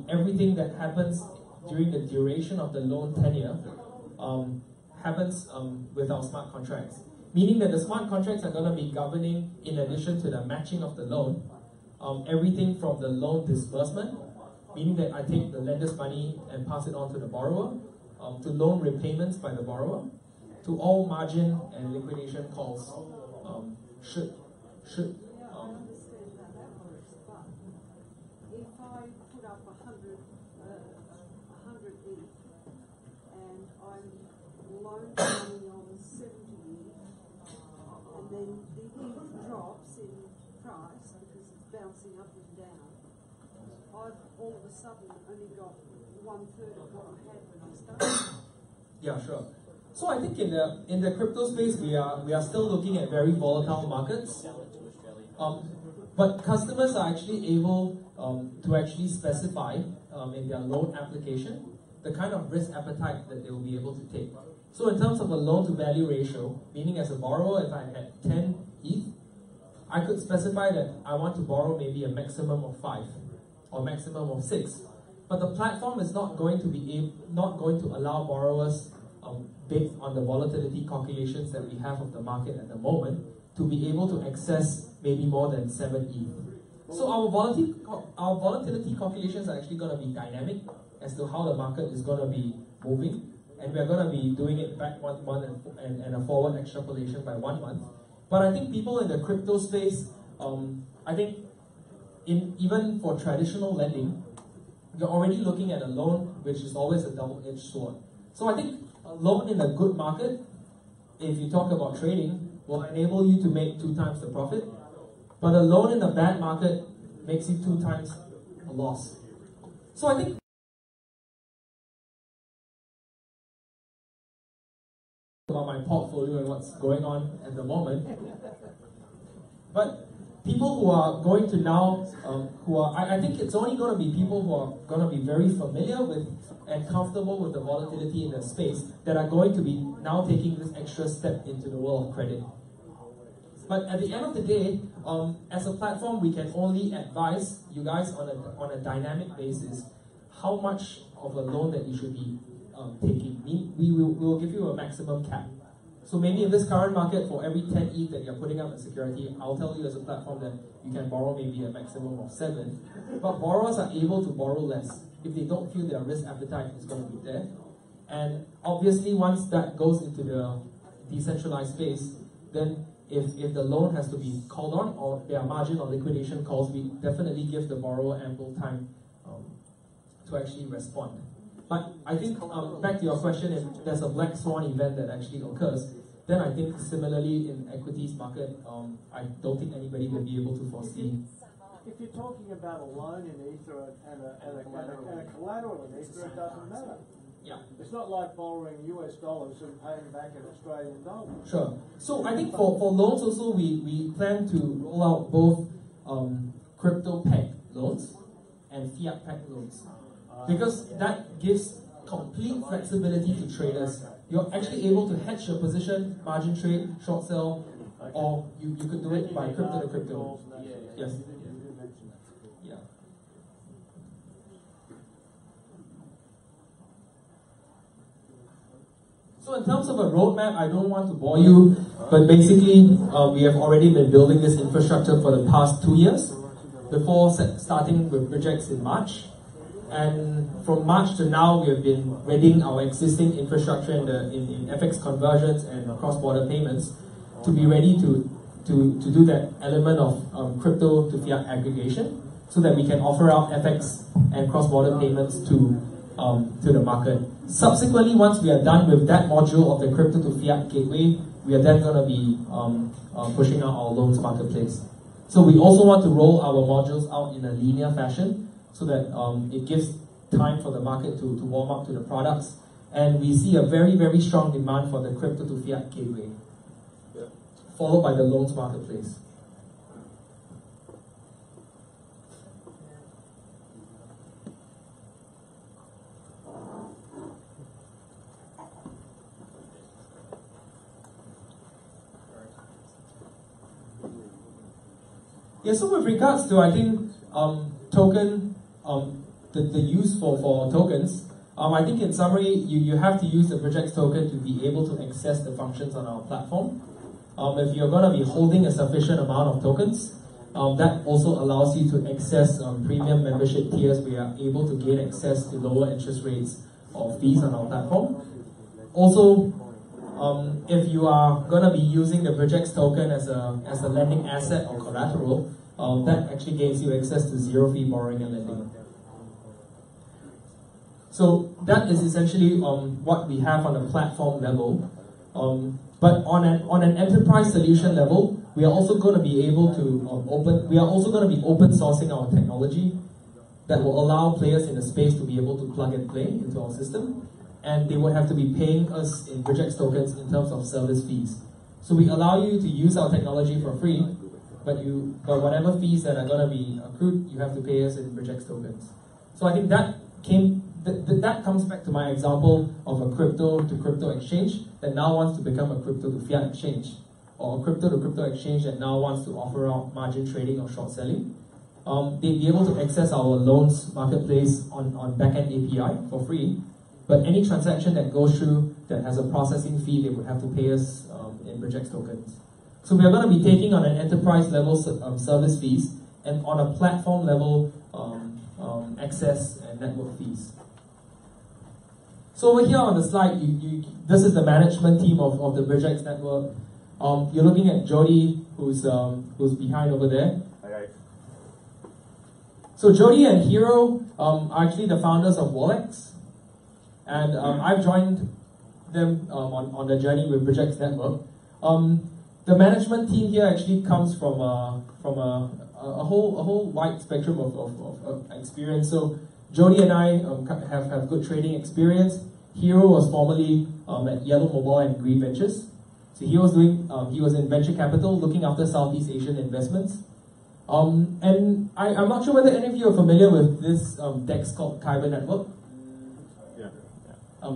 everything that happens during the duration of the loan tenure happens with our smart contracts. Meaning that the smart contracts are going to be governing, in addition to the matching of the loan, everything from the loan disbursement, meaning that I take the lender's money and pass it on to the borrower, to loan repayments by the borrower, to all margin and liquidation calls. Should I understand how that works, but if I put up 100 ETH and I'm loaned money on 70 ETH, and then the ETH drops in price because it's bouncing up and down, I've all of a sudden only got 1/3 of what I had when I started. Yeah, sure. So I think in the crypto space, we are still looking at very volatile markets. But customers are actually able to actually specify in their loan application the kind of risk appetite that they will be able to take. So in terms of a loan to value ratio, meaning as a borrower, if I had 10 ETH, I could specify that I want to borrow maybe a maximum of 5 or maximum of 6. But the platform is not going to allow borrowers, based on the volatility calculations that we have of the market at the moment, to be able to access maybe more than 7 ETH. So our volatility calculations are actually going to be dynamic as to how the market is going to be moving, and we're going to be doing it back 1 month and a forward extrapolation by 1 month. But I think people in the crypto space, I think even for traditional lending, you're already looking at a loan which is always a double-edged sword. So I think a loan in a good market, if you talk about trading, will enable you to make 2 times the profit. But a loan in a bad market makes you 2 times a loss. So I think about my portfolio and what's going on at the moment. But people who are going to now, I think it's only going to be people who are going to be very familiar with and comfortable with the volatility in the space that are going to be now taking this extra step into the world of credit. But at the end of the day, as a platform, we can only advise you guys on a dynamic basis how much of a loan that you should be taking. We will give you a maximum cap. So maybe in this current market, for every 10 ETH that you're putting up as security, I'll tell you as a platform that you can borrow maybe a maximum of 7. But borrowers are able to borrow less if they don't feel their risk appetite is going to be there. And obviously, once that goes into the decentralized space, then if the loan has to be called on or there are margin or liquidation calls, we definitely give the borrower ample time to actually respond. But I think, back to your question, if there's a black swan event that actually occurs, then I think similarly in equities market, I don't think anybody will be able to foresee. If you're talking about a loan in Ether and a collateral in Ether, it doesn't matter. Yeah. It's not like borrowing US dollars and paying back in Australian dollars. Sure. So I think for loans also, we plan to roll out both crypto-pegged loans and fiat-pegged loans. Because that gives complete flexibility to traders. You're actually able to hedge your position, margin trade, short sell, or you could do it by crypto to crypto. Yes. Yeah. So in terms of a roadmap, I don't want to bore you, but basically we have already been building this infrastructure for the past 2 years, before starting with projects in March. And from March to now, we have been readying our existing infrastructure in FX conversions and cross-border payments to be ready to do that element of crypto to fiat aggregation, so that we can offer out FX and cross-border payments to the market. Subsequently, once we are done with that module of the crypto to fiat gateway, we are then going to be pushing out our loans marketplace. So we also want to roll our modules out in a linear fashion, so that it gives time for the market to warm up to the products. And we see a very, very strong demand for the crypto to fiat gateway, followed by the loans marketplace. Yeah, so with regards to, I think, token, the use for tokens, I think in summary, you have to use the project's token to be able to access the functions on our platform. If you're going to be holding a sufficient amount of tokens, that also allows you to access premium membership tiers. We are able to gain access to lower interest rates or fees on our platform. Also, if you are going to be using the project's token as a lending asset or collateral, that actually gives you access to zero fee borrowing and lending. So that is essentially what we have on a platform level. But on an enterprise solution level, we are also going to be able to open sourcing our technology that will allow players in the space to be able to plug and play into our system, and they would have to be paying us in project tokens in terms of service fees. So we allow you to use our technology for free, but whatever fees that are going to be accrued, you have to pay us in Bridgex tokens. So I think that comes back to my example of a crypto to crypto exchange that now wants to become a crypto to fiat exchange, or a crypto to crypto exchange that now wants to offer out margin trading or short selling. They'd be able to access our loans marketplace on backend API for free, but any transaction that goes through that has a processing fee, they would have to pay us in Bridgex tokens. So we are going to be taking on an enterprise level service fees and on a platform level access and network fees. So over here on the slide, this is the management team of the Bridgex network. You're looking at Jody, who's behind over there. Okay. So Jody and Hero are actually the founders of WhaleBlocks, and I've joined them on the journey with Bridgex network. The management team here actually comes from a whole wide spectrum of experience. So Jody and I have good trading experience. Hero was formerly at Yellow Mobile and Green Ventures. So he was in venture capital, looking after Southeast Asian investments. And I'm not sure whether any of you are familiar with this DEX called Kyber Network.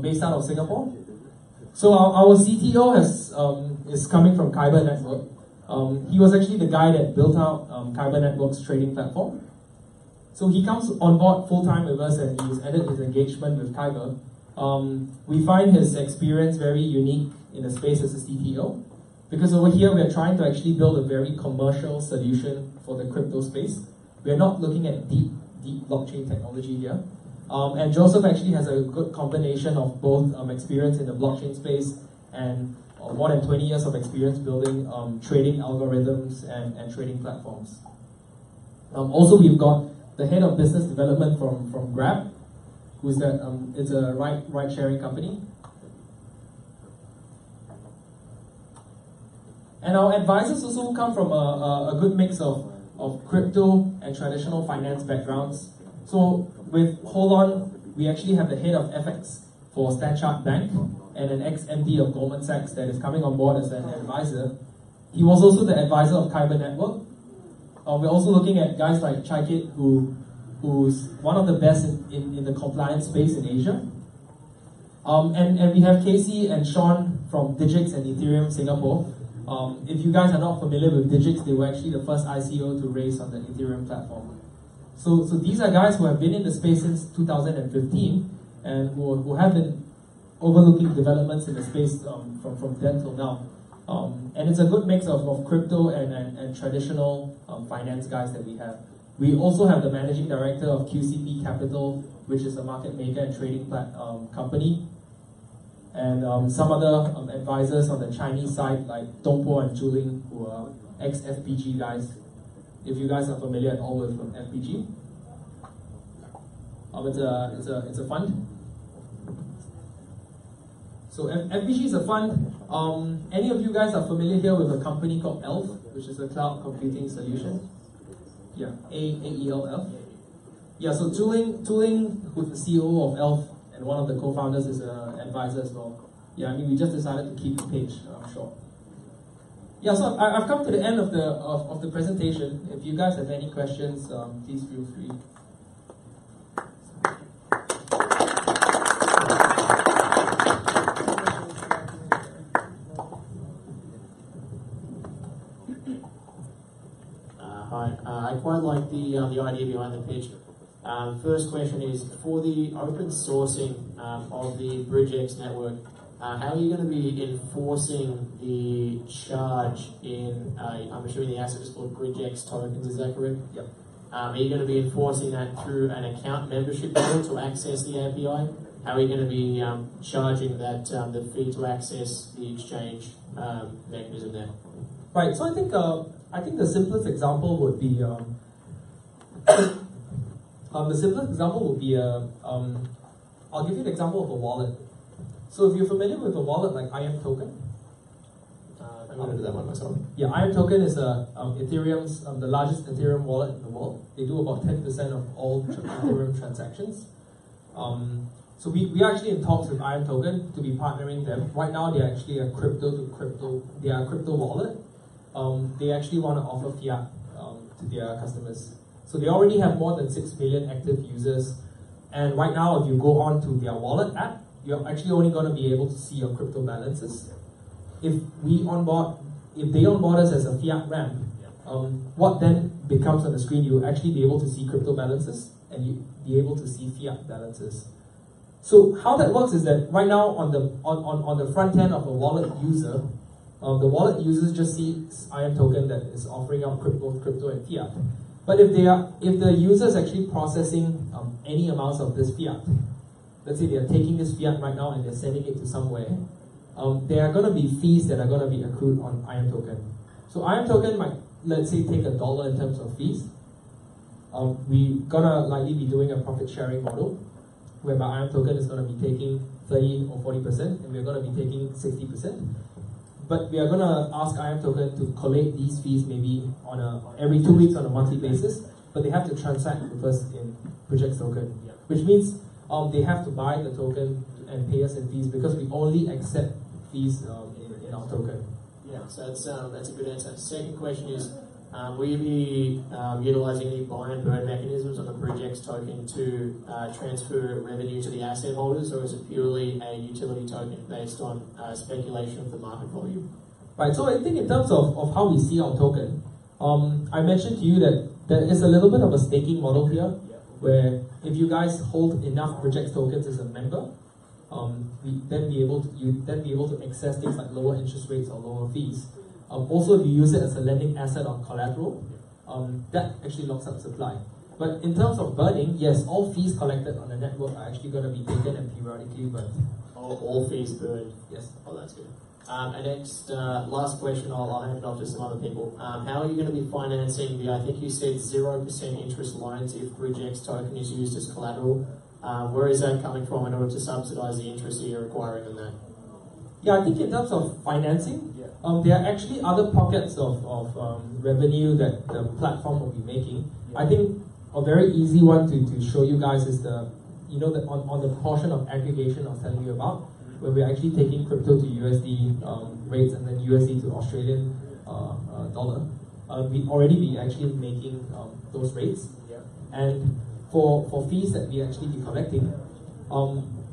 Based out of Singapore. So our CTO is coming from Kyber Network. He was actually the guy that built out Kyber Network's trading platform. So he comes on board full-time with us and he's ended his engagement with Kyber. We find his experience very unique in the space as a CTO, because over here we are trying to actually build a very commercial solution for the crypto space. We are not looking at deep blockchain technology here. And Joseph actually has a good combination of both experience in the blockchain space and more than 20 years of experience building trading algorithms and trading platforms. Also, we've got the head of business development from Grab, who's it's a ride-sharing company. And our advisors also come from a good mix of crypto and traditional finance backgrounds. So with Hold On, we actually have the head of FX for Stanchart Bank and an ex-MD of Goldman Sachs that is coming on board as an advisor. He was also the advisor of Kyber Network. We're also looking at guys like Chaikit, who's one of the best in the compliance space in Asia. And we have Casey and Sean from Digix and Ethereum Singapore. If you guys are not familiar with Digix, they were actually the first ICO to raise on the Ethereum platform. So these are guys who have been in the space since 2015 and who have been overlooking developments in the space from then till now. And it's a good mix of crypto and traditional finance guys that we have. We also have the managing director of QCP Capital, which is a market maker and trading company. And some other advisors on the Chinese side, like Dongpo and Zhuling, who are ex-FPG guys. If you guys are familiar at all with FPG, it's a fund. So FPG is a fund. Any of you guys are familiar here with a company called ELF, which is a cloud computing solution? Yeah, AELF. Yeah, so Zhuling, who's the CEO of ELF and one of the co-founders, is an advisor as well. Yeah, I mean we just decided to keep the page short. Yeah, so I've come to the end of the presentation. If you guys have any questions, please feel free. Hi, I quite like the idea behind the pitch. First question is, for the open sourcing of the BridgeX network, how are you going to be enforcing the charge in, I'm assuming the asset is called BridgeX tokens, is that correct? Yep. Are you going to be enforcing that through an account membership model to access the API? How are you going to be charging that the fee to access the exchange mechanism there? Right, so I think the simplest example would be I'll give you an example of a wallet. So if you're familiar with a wallet like IM Token, I'm going to do that one myself. Yeah, IM Token is Ethereum's the largest Ethereum wallet in the world. They do about 10% of all Ethereum transactions. So we are actually in talks with IM Token to be partnering them. Right now, they're actually a crypto wallet. they actually want to offer fiat to their customers. So they already have more than 6 million active users. And right now, if you go on to their wallet app, you're actually only going to be able to see your crypto balances. If they onboard us as a fiat ramp, what then becomes on the screen, you'll actually be able to see crypto balances and you be able to see fiat balances. So how that works is that right now on the front end of a wallet user, the wallet users just see IAM token that is offering up crypto and fiat. But if the user is actually processing any amounts of this fiat, let's say they are taking this fiat right now and they're sending it to somewhere, there are going to be fees that are going to be accrued on IAM token. So IAM token might, let's say, take $1 in terms of fees. We're going to likely be doing a profit sharing model, whereby IAM token is going to be taking 30 or 40%, and we're going to be taking 60%. But we are going to ask IAM token to collate these fees maybe on every 2 weeks on a monthly basis, but they have to transact with us in Project token, which means they have to buy the token and pay us in fees because we only accept fees in our token. Yeah, so that's a good answer. Second question is, will you be utilizing any buy and burn mechanisms on the Projects token to transfer revenue to the asset holders, or is it purely a utility token based on speculation of the market volume? Right, so I think in terms of how we see our token, I mentioned to you that there is a little bit of a staking model here, where if you guys hold enough Projects tokens as a member, you'd then be able to access things like lower interest rates or lower fees. Also, if you use it as a lending asset on collateral, that actually locks up supply. But in terms of burning, yes, all fees collected on the network are actually going to be taken and periodically burned. All fees burned? Yes. Oh, that's good. And next, last question, I'll hand it off to some other people. How are you going to be financing the, I think you said 0% interest loans if Projects token is used as collateral? Where is that coming from in order to subsidize the interest that you're requiring on that? Yeah, I think in terms of financing, there are actually other pockets of revenue that the platform will be making. I think a very easy one to show you guys is on the portion of aggregation I was telling you about, where we're actually taking crypto to USD rates and then USD to Australian dollar. We already be actually making those rates. And for fees that we actually be collecting,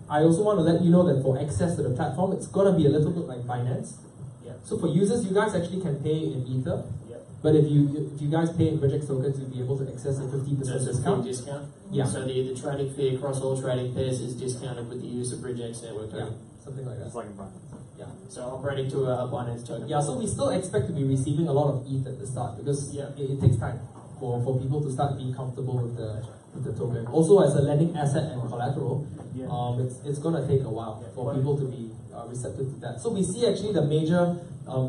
I also want to let you know that for access to the platform, it's going to be a little bit like Binance. So for users, you guys actually can pay in Ether. But if you guys pay in Project tokens, you'll be able to access a 50% discount. Discount? Yeah. So the trading fee across all trading pairs is discounted with the use of Project's network token? Yeah, something like that. It's like in Binance. Yeah. So operating to a Binance token? Yeah, so we still expect to be receiving a lot of ETH at the start because it takes time for people to start being comfortable with the token. Also, as a lending asset and collateral, it's going to take a while for people to be receptive to that. So we see actually the major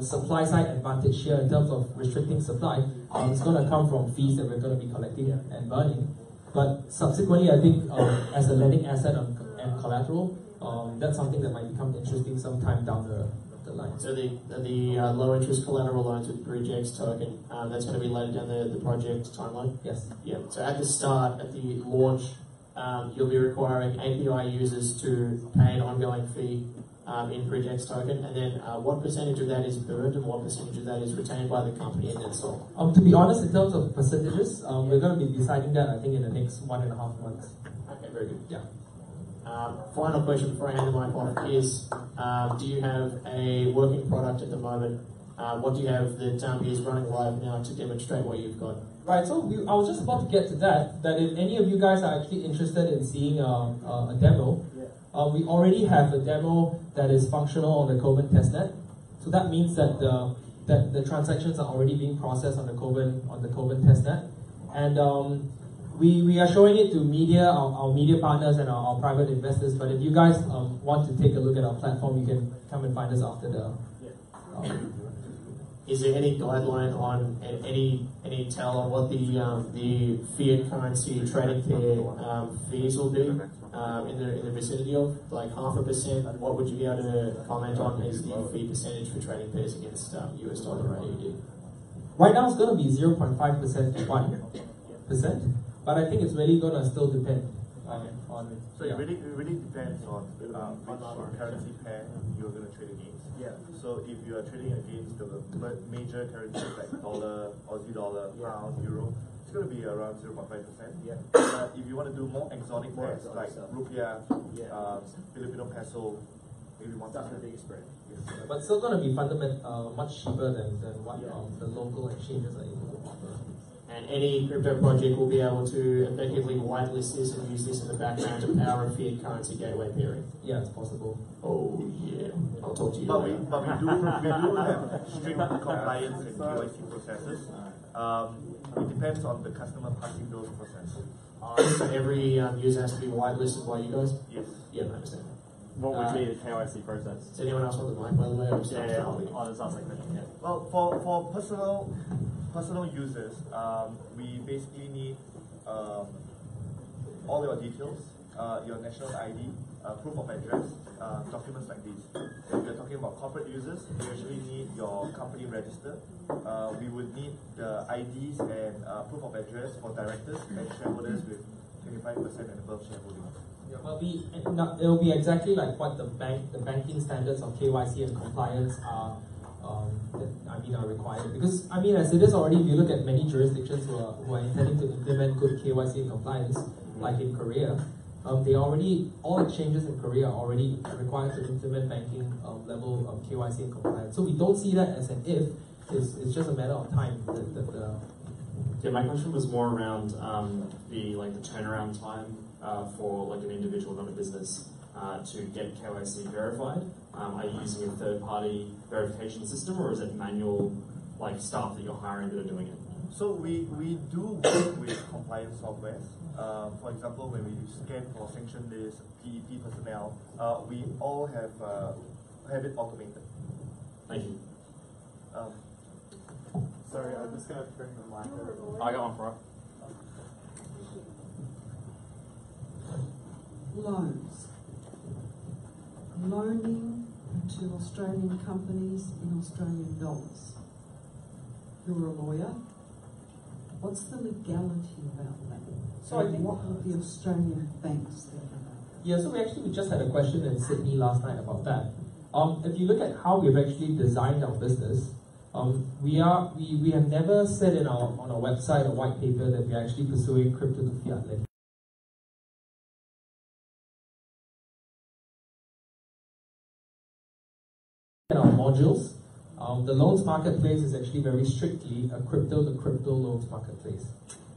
supply side advantage here in terms of restricting supply. It's going to come from fees that we're going to be collecting and burning. But subsequently, I think as a lending asset and collateral, that's something that might become interesting sometime down the line. So the low interest collateral loans with Projects token, that's going to be later down the project timeline? Yes. Yeah. So at the start, at the launch, you'll be requiring API users to pay an ongoing fee in Projects token, and then what percentage of that is burned and what percentage of that is retained by the company and then sold? To be honest, in terms of percentages, we're going to be deciding that I think in the next 1.5 months. Okay, very good. Yeah. Final question before I hand the mic off is, do you have a working product at the moment? What do you have that is running live now to demonstrate what you've got? Right, so I was just about to get to that if any of you guys are actually interested in seeing a demo, we already have a demo that is functional on the Koban testnet. So that means that the transactions are already being processed on the Koban testnet. And we are showing it to media, our media partners and our private investors. But if you guys want to take a look at our platform, you can come and find us after the. Is there any guideline on any tell on what the fiat currency trading pair fees will be in the vicinity of like 0.5%? What would you be able to comment on as the fee percentage for trading pairs against US dollar AUD? Right now, it's going to be 0.5% to 1%. But I think it's really going to still depend. So it really depends on which currency pair you're going to trade against. Yeah. So if you are trading against the major currencies like dollar, Aussie dollar, pound, euro, it's going to be around 0.5%. Yeah. But if you want to do more exotic pairs like rupiah, Filipino peso, maybe 1%. That's the biggest spread. But still going to be much cheaper than what the local exchanges are able to offer. And any crypto project will be able to effectively whitelist this and use this in the background of our fiat currency gateway pairing. Yeah, it's possible. Oh yeah, I'll talk to you But later. we do have strict compliance and KYC processes. It depends on the customer passing those processes. So every user has to be whitelisted by you guys? Yes. Yeah, I understand. What would be the KYC process? Does anyone else want the mic, by the way? I'll just ask that question. Yeah. Well, for personal users, we basically need all your details, your national ID, proof of address, documents like these. If you're talking about corporate users, we actually need your company register. We would need the IDs and proof of address for directors and shareholders with 25% and above shareholding. Yeah, well, it will be exactly like what the banking standards of KYC and compliance are required. Because as it is already, if you look at many jurisdictions who are intending to implement good KYC and compliance, like in Korea, all exchanges in Korea are already required to implement banking level of KYC and compliance. So we don't see that as an if. It's just a matter of time. Yeah, my question was more around the turnaround time for like an individual, not a business, to get KYC verified. Are you using a third-party verification system, or is it manual, staff that you're hiring that are doing it? So we do work with compliance softwares. For example, when we scan for sanction list, PEP personnel, we all have it automated. Thank you. Sorry, I'm just going to bring the mic over. I got one for it. Loans. Loaning to Australian companies in Australian dollars. You're a lawyer. What's the legality about that? So I think what would the Australian banks think about that? Yeah, so we just had a question in Sydney last night about that. If you look at how we've actually designed our business, we have never said on our website or white paper that we're actually pursuing crypto to fiat lending. In our modules, the loans marketplace is actually very strictly a crypto to crypto loans marketplace.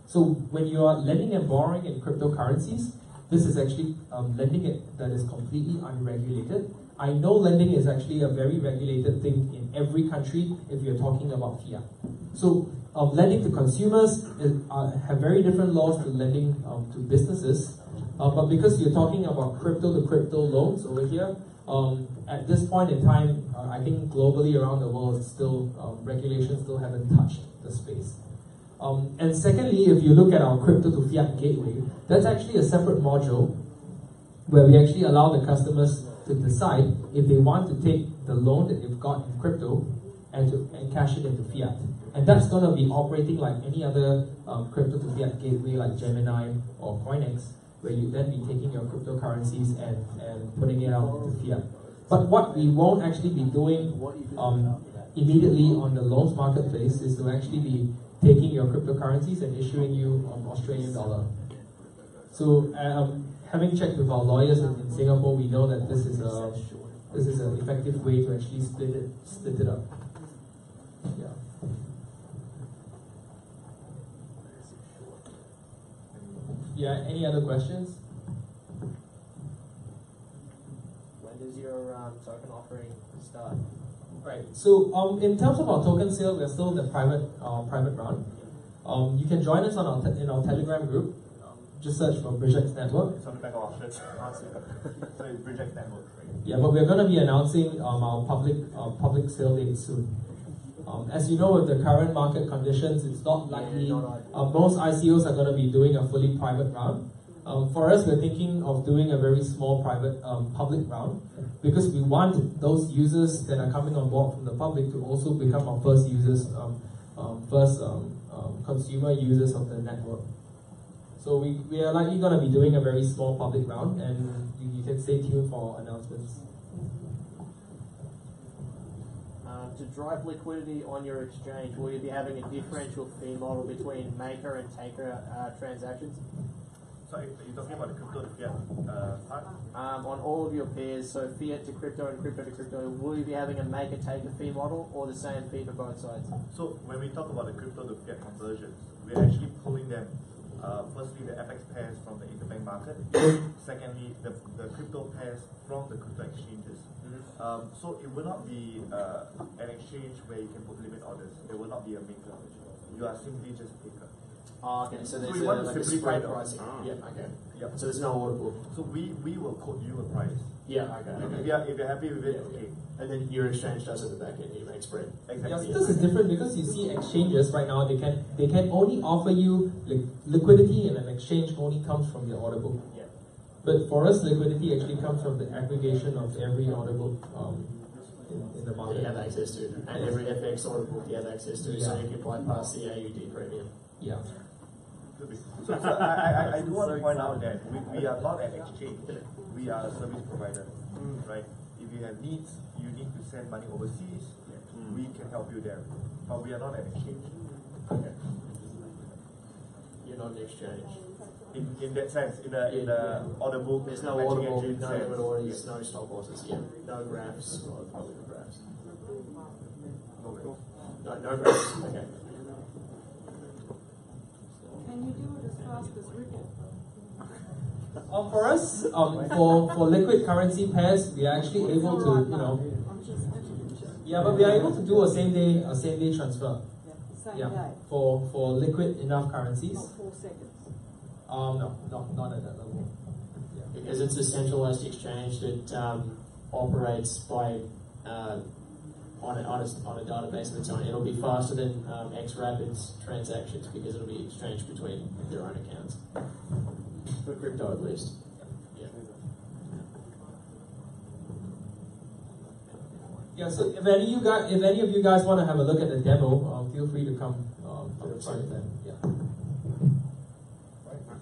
So when you are lending and borrowing in cryptocurrencies, this is actually lending that is completely unregulated. I know lending is actually a very regulated thing in every country if you're talking about fiat. So lending to consumers have very different laws to lending to businesses. But because you're talking about crypto to crypto loans over here, at this point in time, I think globally around the world, regulations still haven't touched the space. And secondly, if you look at our crypto to fiat gateway, that's actually a separate module where we actually allow the customers to decide if they want to take the loan that they've got in crypto and cash it into fiat. And that's going to be operating like any other crypto to fiat gateway like Gemini or Coinex, where you then be taking your cryptocurrencies and putting it out into fiat. But what we won't actually be doing immediately on the loans marketplace is to actually be taking your cryptocurrencies and issuing you Australian dollar. So having checked with our lawyers in Singapore, we know that this is an effective way to actually split it up. Yeah. Yeah. Any other questions? When does your token offering start? Right. So in terms of our token sale, we're still in the private round. You can join us in our Telegram group. Just search for Bridgex Network. It's on the back of our shirts. So it's Bridgex Network. Yeah, but we're going to be announcing our public sale date soon. As you know, with the current market conditions, it's not likely. Most ICOs are going to be doing a fully private round. For us, we're thinking of doing a very small private public round because we want those users that are coming on board from the public to also become our first users, consumer users of the network. So we are likely going to be doing a very small public round, and you can stay tuned for announcements. To drive liquidity on your exchange, will you be having a differential fee model between maker and taker transactions? So you're talking about the crypto to fiat part? On all of your pairs, so fiat to crypto and crypto to crypto, will you be having a maker-taker fee model or the same fee for both sides? So when we talk about the crypto to fiat conversions, we're actually pulling them. Firstly, the FX pairs from the interbank market. Secondly, the crypto pairs from the crypto exchanges. So it will not be an exchange where you can put limit orders. There will not be a maker. You are simply just taker. Oh, okay, so there's we want to like a simplify spread pricing. Yeah, okay. Yep. So there's no order book. So we will quote you a price. Yeah, okay. If you're happy with it, okay. And then your exchange does it at the back end, you make spread. Exactly. Yeah, so this is different because you see exchanges right now, they can only offer you liquidity, and an exchange only comes from your order book. Yeah. But for us, liquidity actually comes from the aggregation of every order book in the market. You have access to, and every FX order book you have access to, so you can bypass the AUD premium. Yeah. So I do want to point out that we are not an exchange. We are a service provider, right? If you have needs, you need to send money overseas, we can help you there. But we are not an exchange. Okay. You're not an exchange. In that sense, in the order book, there's no order book, no limit orders, no stop losses, no graphs, or public graphs. No graphs, okay. Can you do it as fast as Ripple? For us, for liquid currency pairs, we are actually able to, but we are able to do a same day transfer. Same day. For liquid enough currencies. Not 4 seconds. No, not at that level. Because it's a centralized exchange that operates by on a database of its own. It'll be faster than X-Rapid's transactions because it'll be exchanged between their own accounts. For crypto at least. Yeah, so if any of you guys want to have a look at the demo, feel free to come to the front then. Yeah.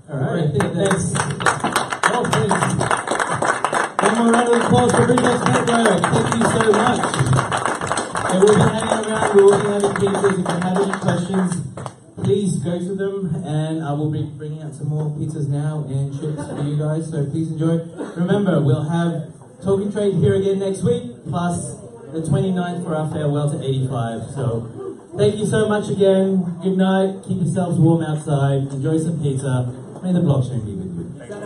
Alright, thanks. Well, one more round of applause for Bridges Network. Thank you so much. And we'll be hanging around, we will be having pizzas. If you have any questions, please go to them, and I will be bringing out some more pizzas now and chips for you guys, so please enjoy. Remember, we'll have Token Trade here again next week, plus the 29th for our farewell to 85. So thank you so much again. Good night. Keep yourselves warm outside. Enjoy some pizza. May the blockchain be